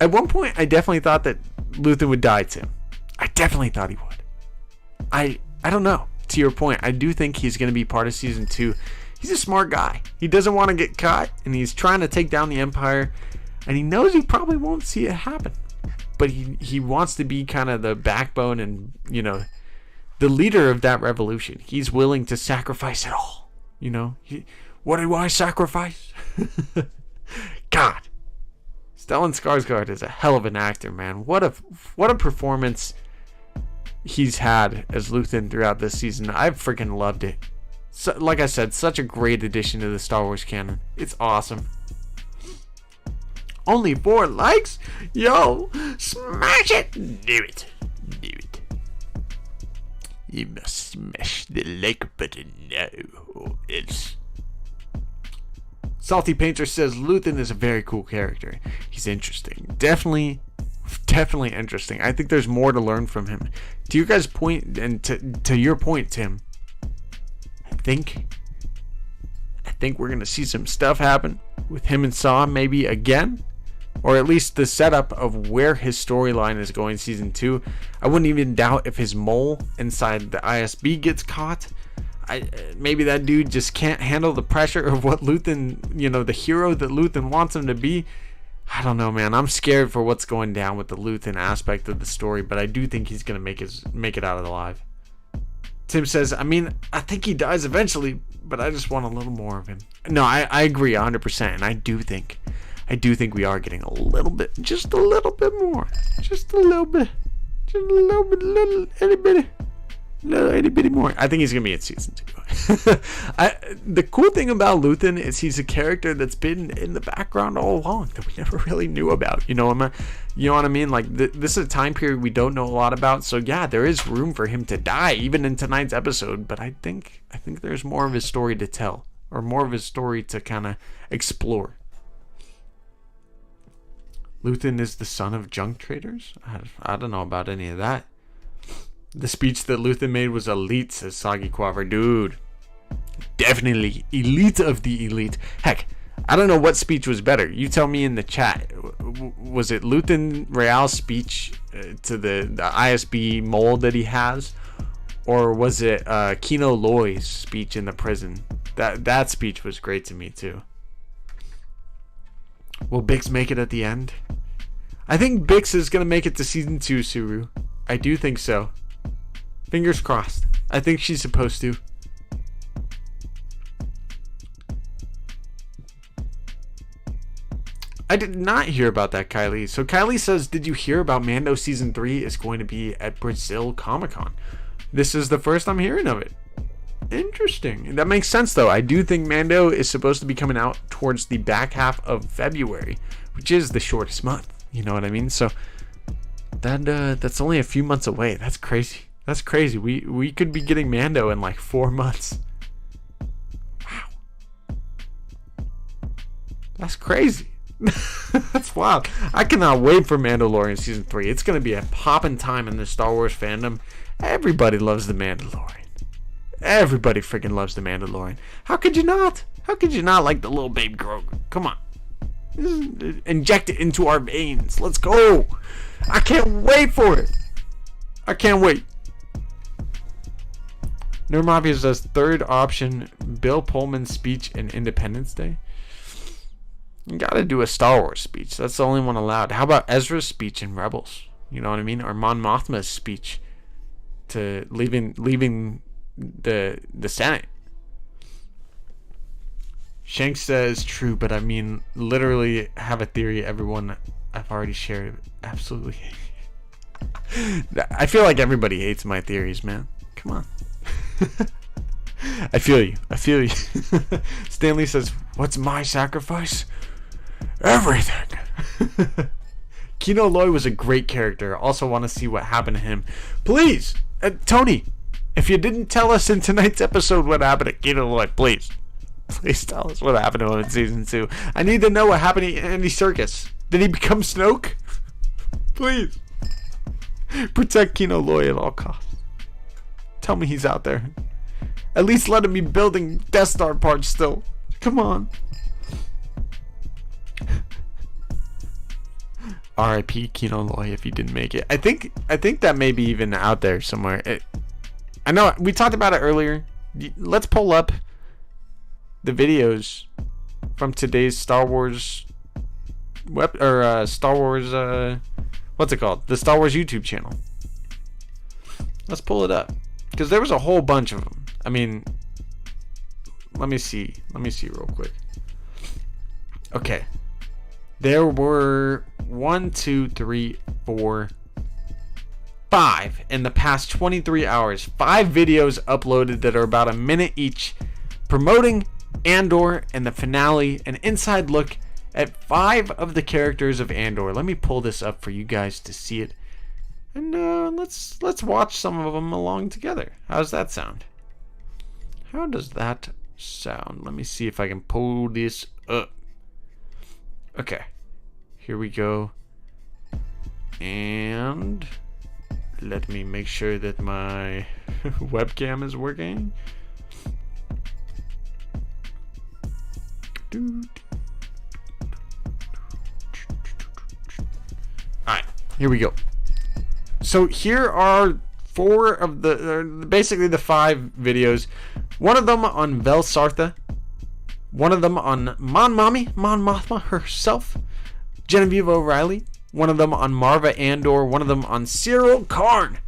At one point, I definitely thought that Luthen would die, Tim. I definitely thought he would. I don't know. To your point, I do think he's going to be part of season 2. He's a smart guy. He doesn't want to get caught, and he's trying to take down the Empire, and he knows he probably won't see it happen. But he wants to be kind of the backbone and, the leader of that revolution. He's willing to sacrifice it all. What do I sacrifice? God. Stellan Skarsgård is a hell of an actor, man. What a performance he's had as Luthen throughout this season. I've freaking loved it. So, like I said, such a great addition to the Star Wars canon. It's awesome. Only 4 likes? Yo, smash it! Do it. Do it. You must smash the like button now, or else. Salty Painter says Luthen is a very cool character. He's interesting. Definitely interesting. I think there's more to learn from him. To your guys' point, and to your point, Tim, I think we're gonna see some stuff happen with him and Saw maybe again, or at least the setup of where his storyline is going season 2. I wouldn't even doubt if his mole inside the ISB gets caught. Maybe that dude just can't handle the pressure of what Luthen, the hero that Luthen wants him to be. I don't know, man. I'm scared for what's going down with the Luthen aspect of the story, but I do think he's gonna make it out alive. Tim says, I think he dies eventually, but I just want a little more of him. No, I agree 100%, and I do think we are getting a little bit, just a little bit more, just a little bit, itty bitty more. I think he's gonna be in season 2. The cool thing about Luthen is he's a character that's been in the background all along that we never really knew about. You know what I mean? Like this is a time period we don't know a lot about. So yeah, there is room for him to die even in tonight's episode. But I think there's more of his story to tell, or more of his story to kind of explore. Luthen is the son of junk traders? I don't know about any of that. The speech that Luthen made was elite, says Soggy Quaver. Dude, definitely elite of the elite. Heck, I don't know what speech was better. You tell me in the chat. Was it Luthen Real's speech to the ISB mold that he has? Or was it Kino Loy's speech in the prison? That speech was great to me too. Will Bix make it at the end? I think Bix is going to make it to season 2, Suru. I do think so. Fingers crossed. I think she's supposed to. I did not hear about that, Kylie. So Kylie says, did you hear about Mando season 3 is going to be at Brazil Comic-Con? This is the first I'm hearing of it. Interesting. That makes sense, though. I do think Mando is supposed to be coming out towards the back half of February, which is the shortest month. You know what I mean? So that's only a few months away. That's crazy. That's crazy. We could be getting Mando in like 4 months. Wow. That's crazy. That's wild. I cannot wait for Mandalorian season 3. It's going to be a poppin' time in the Star Wars fandom. Everybody loves the Mandalorian. Everybody freaking loves the Mandalorian. How could you not? How could you not like the little babe Grogu? Come on. Inject it into our veins. Let's go. I can't wait for it. I can't wait. Nermavia says third option, Bill Pullman's speech in Independence Day. You gotta do a Star Wars speech. That's the only one allowed. How about Ezra's speech in Rebels? You know what I mean? Or Mon Mothma's speech to leaving the Senate. Shanks says true, but I mean literally have a theory everyone I've already shared. Absolutely. I feel like everybody hates my theories, man. Come on. I feel you. Stanley says, what's my sacrifice? Everything. Kino Loy was a great character. Also want to see what happened to him. Please, Tony, If you didn't tell us in tonight's episode what happened to Kino Loy, please tell us what happened to him in season 2. I need to know what happened to Andy Serkis. Did he become Snoke? Please. Protect Kino Loy at all costs. Tell me he's out there. At least let him be building Death Star parts still. Come on. R.I.P. Kino Loy if you didn't make it. I think that may be even out there somewhere. I know we talked about it earlier. Let's pull up the videos from today's Star Wars Star Wars what's it called? The Star Wars YouTube channel. Let's pull it up because there was a whole bunch of them. I mean, let me see real quick. Okay. There were 1, 2, 3, 4, 5 in the past 23 hours. 5 videos uploaded that are about a minute each, promoting Andor and the finale, an inside look at 5 of the characters of Andor. Let me pull this up for you guys to see it, and let's watch some of them along together. How's that sound? How does that sound? Let me see if I can pull this up. Okay, here we go. And let me make sure that my webcam is working. Alright, here we go. So here are 4 of the, basically the 5 videos. One of them on Vel Sartha. One of them on Mon Mothma herself, Genevieve O'Reilly. One of them on Marva Andor. One of them on Cyril Karn.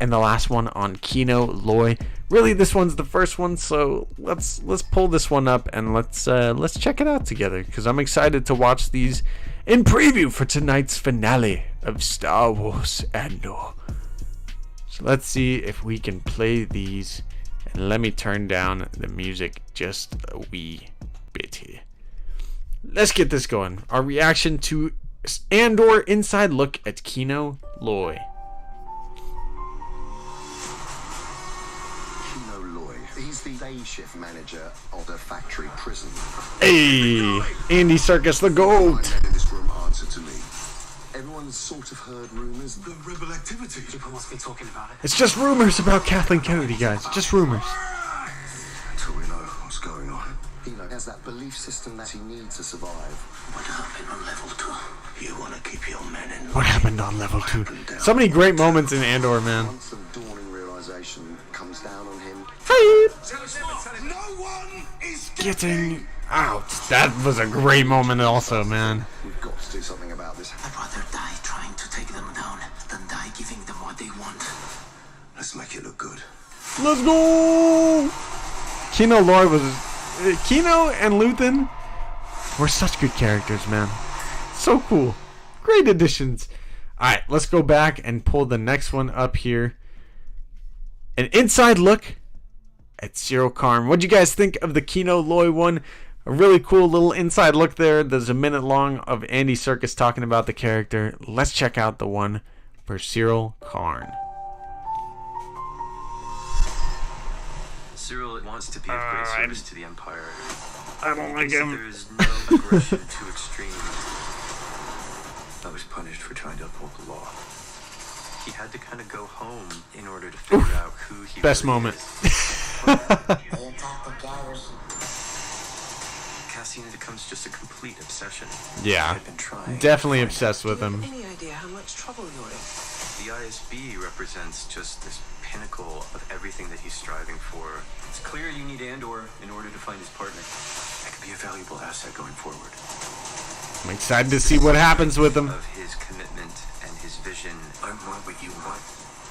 And the last one on Kino Loy. Really, this one's the first one, so let's pull this one up and let's check it out together, because I'm excited to watch these in preview for tonight's finale of Star Wars Andor. So let's see if we can play these. And let me turn down the music just a wee bit here. Let's get this going. Our reaction to Andor inside look at Kino Loy. Kino Loy. He's the day shift manager of the factory prison. Hey, Andy Serkis, the GOAT. In this room, answer to me. Everyone's sort of heard rumors. The rebel activity. People must be talking about it. It's just rumors about Kathleen Kennedy, guys. Just rumors. Until we know what's going on. Kino has that belief system that he needs to survive. What happened on level 2? You want to keep your men in line. What happened on level 2? So many great moments in Andor, man. Once the dawning realization comes down on him. Hey! No one is Getting out. That was a great moment also, man. We've got to do something about this. I'd rather die trying to take them down than die giving them what they want. Let's make it look good. Let's go! Kino Loy was... Kino and Luthen were such good characters, man. So cool. Great additions. Alright, let's go back and pull the next one up here. An inside look at Cyril Karn. What'd you guys think of the Kino Loy one? A really cool little inside look there. There's a minute long of Andy Serkis talking about the character. Let's check out the one for Cyril Karn. Cyril wants to be of great service to the Empire. I don't like him. There is no aggression too extreme. I was punished for trying to uphold the law. He had to kind of go home in order to figure out who he Best really moment. Cassian becomes just a complete obsession. Yeah, I've been trying. definitely obsessed with him. Any idea how much trouble you're in? The ISB represents just this pinnacle of everything that he's striving for. It's clear you need Andor in order to find his partner. That could be a valuable asset going forward. I'm excited to see what happens with him. Of his commitment and his vision. I want what you want.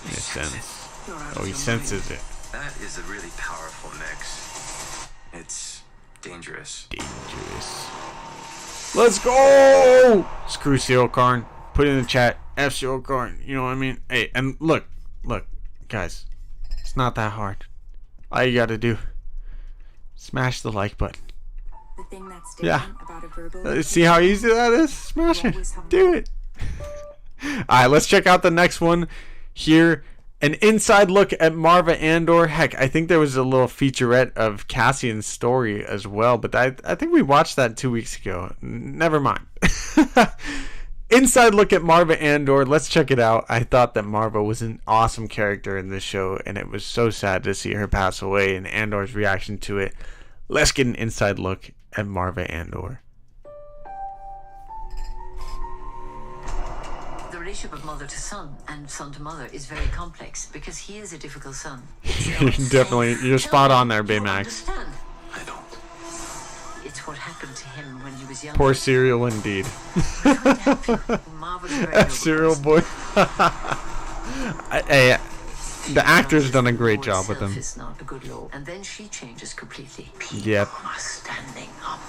Makes sense. You're out Oh, of he your senses mind. it. That is a really powerful mix. It's dangerous. Dangerous. Let's go! Screw Cyril Karn. Put it in the chat. F Cyril Karn. You know what I mean? Hey, and look, guys. It's not that hard. All you gotta do, smash the like button. The thing that's Yeah. different about a verbal See how easy that is? Smash it. Do it. Alright, let's check out the next one here. An inside look at Marva Andor. Heck, I think there was a little featurette of Cassian's story as well, but I think we watched that 2 weeks ago. Never mind. Inside look at Marva Andor. Let's check it out. I thought that Marva was an awesome character in this show, and it was so sad to see her pass away and Andor's reaction to it. Let's get an inside look at Marva Andor. The relationship of mother to son and son to mother is very complex because he is a difficult son. Definitely, you're spot on there, Baymax. I don't. It's what happened to him when he was young. Poor cereal indeed. Cereal boy. Hey, the actor's done a great job with him. Is not a good law. And then she changes completely. Yep. People are standing up.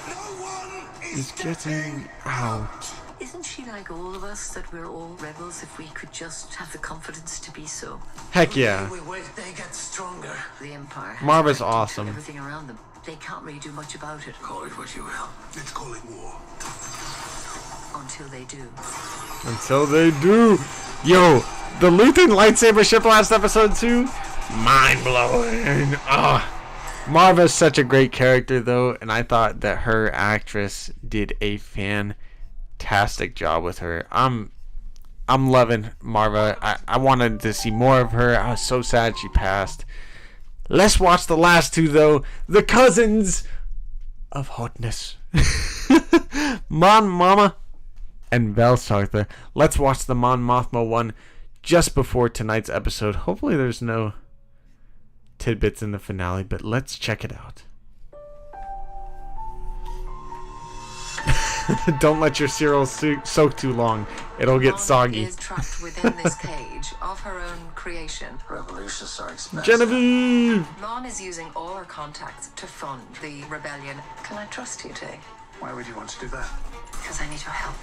No one He's getting out. Isn't she like all of us, that we're all rebels if we could just have the confidence to be so? Heck yeah. We wait, they get stronger. The Empire has Marva's control of awesome. everything around them. They can't really do much about it Call it what you will. Let's call it war. until they do. Until they do. Yo, the Luthen lightsaber ship last episode too. Mind blowing. Marva's such a great character though, and I thought that her actress did a fantastic job with her. I'm loving Marva. I wanted to see more of her. I was so sad she passed. Let's watch the last two though. The cousins of hotness. Mon Mama and Vel Sartha. Let's watch the Mon Mothma one just before tonight's episode. Hopefully there's no tidbits in the finale, but let's check it out. Don't let your cereal soak too long. It'll get Mon soggy. is trapped within this cage of her own creation. Revolutionists are expensive. Genevieve! Mon is using all her contacts to fund the rebellion. Can I trust you, Tay? Why would you want to do that? Because I need your help.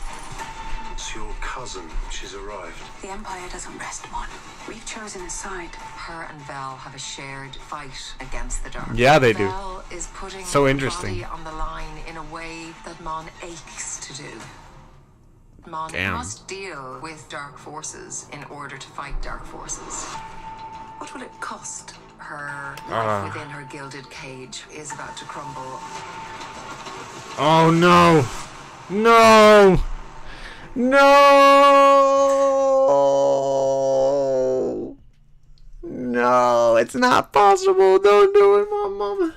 It's your cousin. She's arrived. The Empire doesn't rest, Mon. We've chosen a side. Her and Val have a shared fight against the dark. Yeah, they do. Val is putting So her interesting. body on the line in a way that Mon aches to do. Mon Damn. must deal with dark forces in order to fight dark forces. What will it cost? Her life within her gilded cage is about to crumble. Oh no! No! No! No, it's not possible. Don't do it, Mama.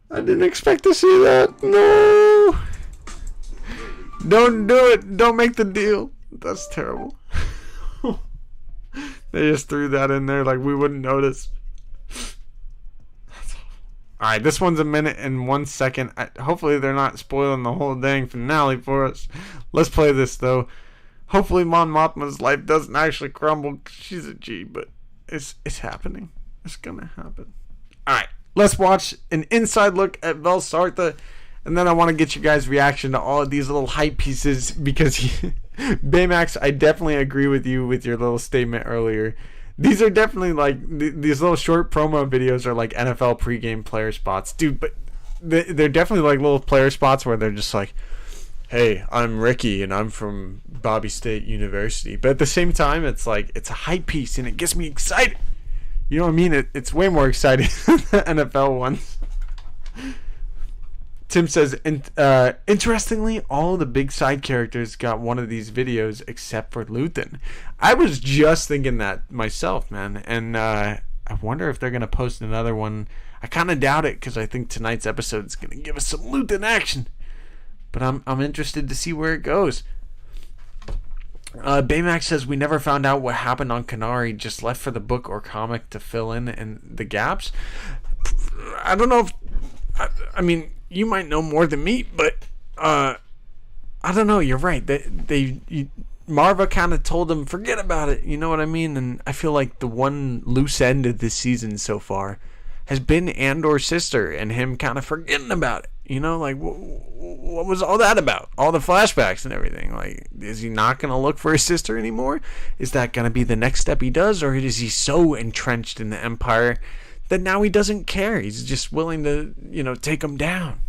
I didn't expect to see that. No! Don't do it. Don't make the deal. That's terrible. They just threw that in there like we wouldn't notice. Alright, this one's a minute and 1 second. Hopefully they're not spoiling the whole dang finale for us. Let's play this though. Hopefully Mon Mothma's life doesn't actually crumble. She's a G, but it's happening. It's gonna happen. Alright, let's watch an inside look at Vel Sartha. And then I want to get you guys' reaction to all of these little hype pieces because Baymax, I definitely agree with you with your little statement earlier. These are definitely like these little short promo videos are like NFL pregame player spots, dude. But they're definitely like little player spots where they're just like, "Hey, I'm Ricky and I'm from Bobby State University." But at the same time, it's like it's a hype piece and it gets me excited. You know what I mean? It's way more exciting than the NFL ones. Tim says, interestingly, all the big side characters got one of these videos except for Luthen. I was just thinking that myself, man. And I wonder if they're going to post another one. I kind of doubt it because I think tonight's episode is going to give us some Luthen action. But I'm interested to see where it goes. Baymax says, we never found out what happened on Kenari, just left for the book or comic to fill in the gaps. I don't know if... I mean... You might know more than me, but I don't know. You're right. Marva kind of told them forget about it. You know what I mean? And I feel like the one loose end of this season so far has been Andor's sister and him kind of forgetting about it. You know, like what was all that about? All the flashbacks and everything. Like, is he not going to look for his sister anymore? Is that going to be the next step he does, or is he so entrenched in the Empire that now he doesn't care? He's just willing to, take him down.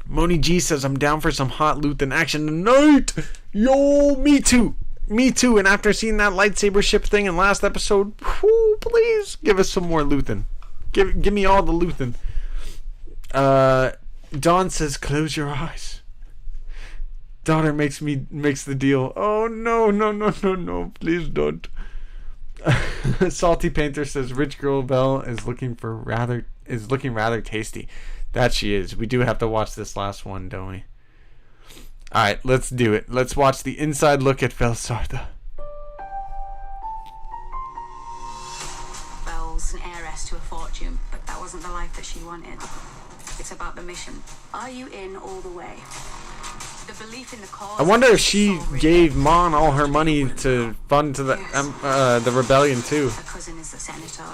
Moni G says, I'm down for some hot Luthen action tonight. Yo, me too. Me too. And after seeing that lightsaber ship thing in last episode, please give us some more Luthen. Give me all the Luthen. Dawn says, "Close your eyes." Daughter makes the deal. Oh no! Please don't. Salty Painter says, "Rich girl Belle is looking rather tasty." That she is. We do have to watch this last one, don't we? All right, let's do it. Let's watch the inside look at Felsartha. Belle's an heiress to a fortune, but that wasn't the life that she wanted. It's about the mission. Are you in all the way? The belief in the cause. I wonder if she gave Mon all her money to fund to the rebellion too. Her cousin is the senator.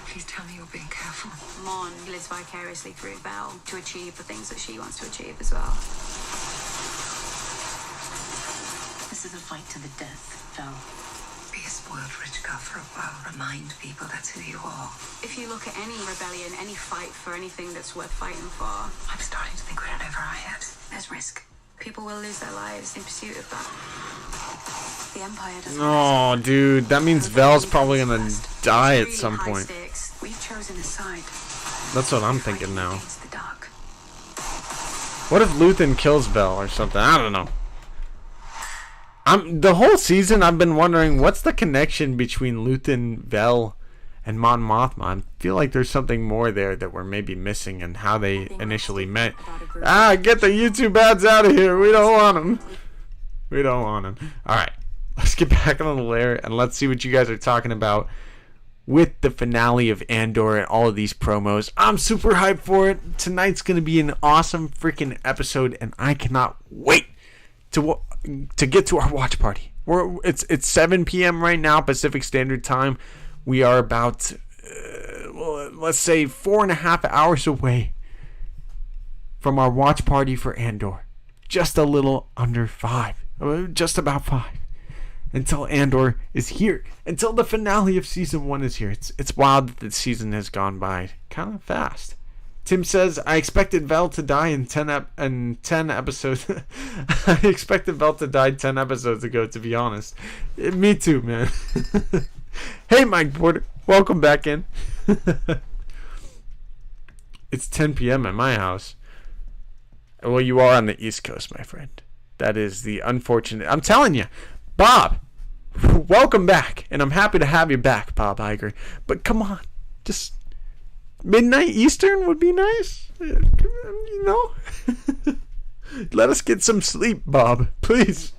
Please tell me you're being careful. Mon lives vicariously through Belle to achieve the things that she wants to achieve as well. This is a fight to the death, Val. Be a spoiled rich girl for a while. Remind people that's who you are. If you look at any rebellion, any fight for anything that's worth fighting for, I'm starting to think we're in over our heads. there's risk. People will lose their lives in pursuit of that. The Empire doesn't. Oh, dude, that means Vel's probably gonna die at some point. We've chosen a side. That's what I'm thinking now. Against the dark. What if Luthen kills Vel or something? I don't know. The whole season I've been wondering what's the connection between Luthen, Vel, and Mon Mothma. I feel like there's something more there that we're maybe missing in how they initially met. Get the YouTube ads out of here. We don't want them. We don't want them. Alright, let's get back on the lair and let's see what you guys are talking about with the finale of Andor and all of these promos. I'm super hyped for it. Tonight's going to be an awesome freaking episode and I cannot wait to get to our watch party. It's 7 p.m. right now, Pacific Standard Time. We are about, let's say, 4.5 hours away from our watch party for Andor. Just a little under 5. Just about 5. Until Andor is here. Until the finale of Season 1 is here. It's wild that the season has gone by kind of fast. Tim says, I expected Vel to die in 10 episodes. I expected Vel to die 10 episodes ago, to be honest. Me too, man. Hey, Mike Porter. Welcome back in. It's 10 p.m. at my house. Well, you are on the East Coast, my friend. That is the unfortunate... I'm telling you, Bob, welcome back. And I'm happy to have you back, Bob Iger. But come on, just... midnight Eastern would be nice, you know. Let us get some sleep, Bob, please.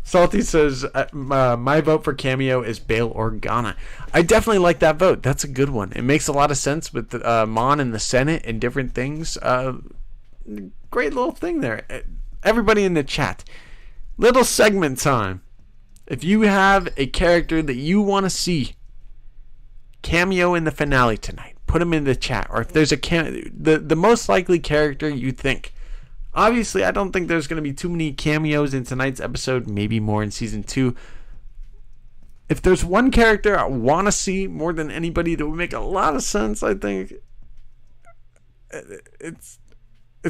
Salty says, my vote for Cameo is Bail Organa. I definitely like that vote. That's a good one. It makes a lot of sense with Mon in the Senate and different things. Great little thing there. Everybody in the chat, little segment time. If you have a character that you want to see cameo in the finale tonight, put them in the chat. Or if there's the most likely character you think. Obviously, I don't think there's going to be too many cameos in tonight's episode. Maybe more in Season 2. If there's one character I want to see more than anybody that would make a lot of sense, I think it's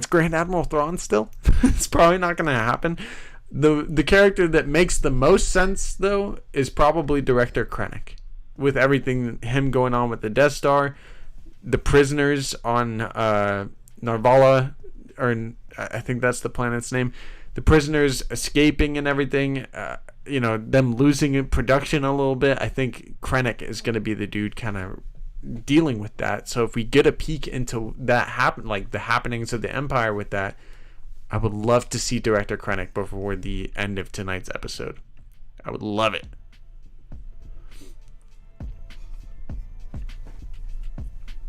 Grand Admiral Thrawn still. It's probably not going to happen. The character that makes the most sense, though, is probably Director Krennic. With everything, him going on with the Death Star, the prisoners on Narvala, or I think that's the planet's name, the prisoners escaping and everything, them losing in production a little bit. I think Krennic is going to be the dude kind of dealing with that. So if we get a peek into that the happenings of the Empire with that, I would love to see Director Krennic before the end of tonight's episode. I would love it.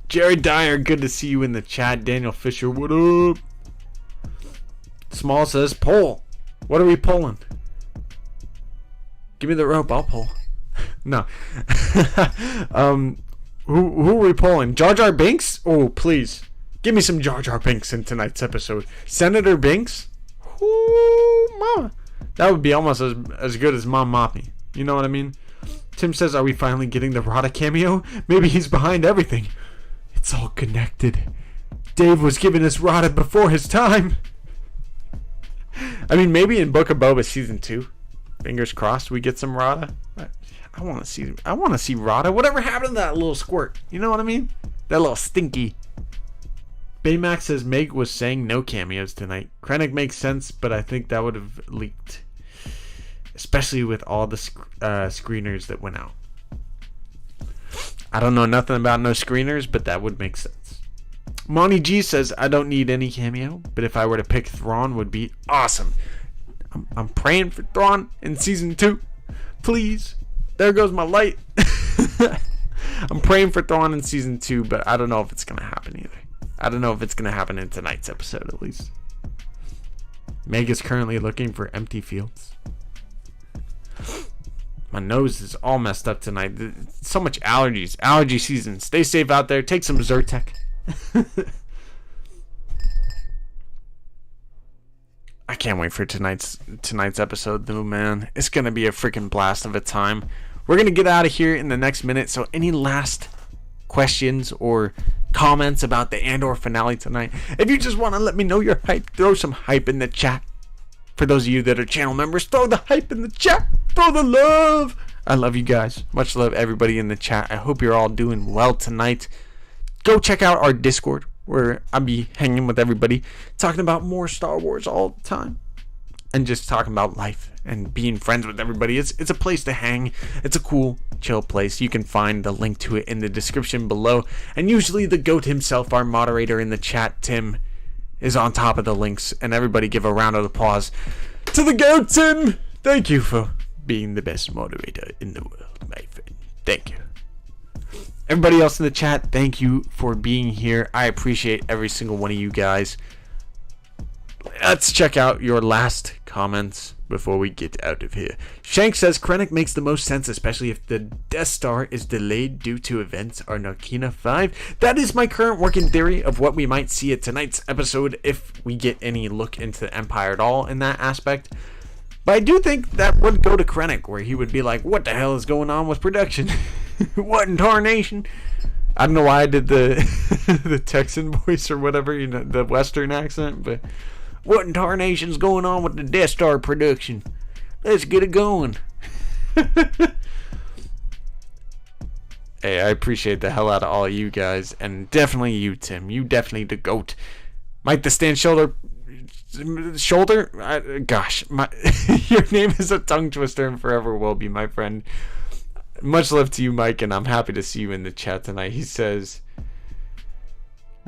Jared Dyer, good to see you in the chat. Daniel Fisher, what up? Small says, pull. What are we pulling? Give me the rope, I'll pull. No. Who are we pulling? Jar Jar Binks? Oh, please. Give me some Jar Jar Binks in tonight's episode. Senator Binks? Ooh, mama. That would be almost as good as Mom Moppy. You know what I mean? Tim says, are we finally getting the Rada cameo? Maybe he's behind everything. It's all connected. Dave was giving us Rada before his time. I mean, maybe in Book of Boba season 2, fingers crossed, we get some Rada. I want to see Rada. Whatever happened to that little squirt? You know what I mean? That little stinky. Baymax says Meg was saying no cameos tonight. Krennic makes sense, but I think that would have leaked, especially with all the screeners that went out. I don't know nothing about no screeners, but that would make sense. Monty G says, I don't need any cameo, but if I were to pick, Thrawn would be awesome. I'm praying for Thrawn in season 2. Please. There goes my light. I'm praying for Thrawn in season 2, but I don't know if it's going to happen either. I don't know if it's going to happen in tonight's episode, at least. Meg is currently looking for empty fields. My nose is all messed up tonight. So much allergies. Allergy season. Stay safe out there. Take some Zyrtec. I can't wait for tonight's episode, though, man. It's going to be a freaking blast of a time. We're going to get out of here in the next minute. So any last questions or comments about the Andor finale tonight? If you just want to let me know your hype, throw some hype in the chat. For those of you that are channel members, throw the hype in the chat. Throw the love. I love you guys. Much love, everybody in the chat. I hope you're all doing well tonight. Go check out our Discord, where I'll be hanging with everybody, talking about more Star Wars all the time, and just talking about life and being friends with everybody. It's a place to hang. It's a cool, chill place. You can find the link to it in the description below. And usually the GOAT himself, our moderator in the chat, Tim, is on top of the links. And everybody give a round of applause to the GOAT, Tim. Thank you for being the best moderator in the world, my friend. Thank you. Everybody else in the chat, thank you for being here. I appreciate every single one of you guys. Let's check out your last comments before we get out of here. Shank says Krennic makes the most sense, especially if the Death Star is delayed due to events on Narkina 5. That is my current working theory of what we might see at tonight's episode, if we get any look into the Empire at all in that aspect. But I do think that would go to Krennic, where he would be like, what the hell is going on with production? What in tarnation? I don't know why I did the the Texan voice or whatever, you know, the Western accent, but what in tarnation's going on with the Death Star production? Let's get it going. Hey, I appreciate the hell out of all of you guys, and definitely you, Tim. You definitely the GOAT. Mike the Stand Shoulder. Gosh, your name is a tongue twister and forever will be, my friend. Much love to you, Mike, and I'm happy to see you in the chat tonight. He says,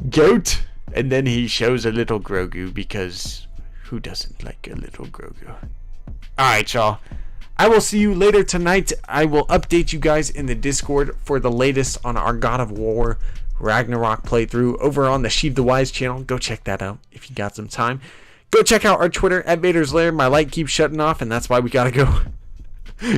GOAT, and then he shows a little Grogu, because who doesn't like a little Grogu? Alright, y'all. I will see you later tonight. I will update you guys in the Discord for the latest on our God of War Ragnarok playthrough over on the Sheev the Wise channel. Go check that out if you got some time. Go check out our Twitter at Vader's Lair. My light keeps shutting off, and that's why we gotta go.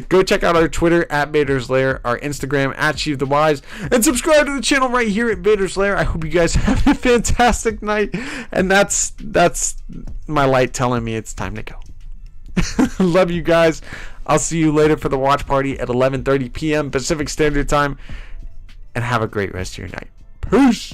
Go check out our Twitter at Vader's Lair, our Instagram at Sheev the Wise, and subscribe to the channel right here at Vader's Lair. I hope you guys have a fantastic night, and that's my light telling me it's time to go. Love you guys. I'll see you later for the watch party at 11:30 p.m. Pacific Standard Time, and have a great rest of your night. Peace.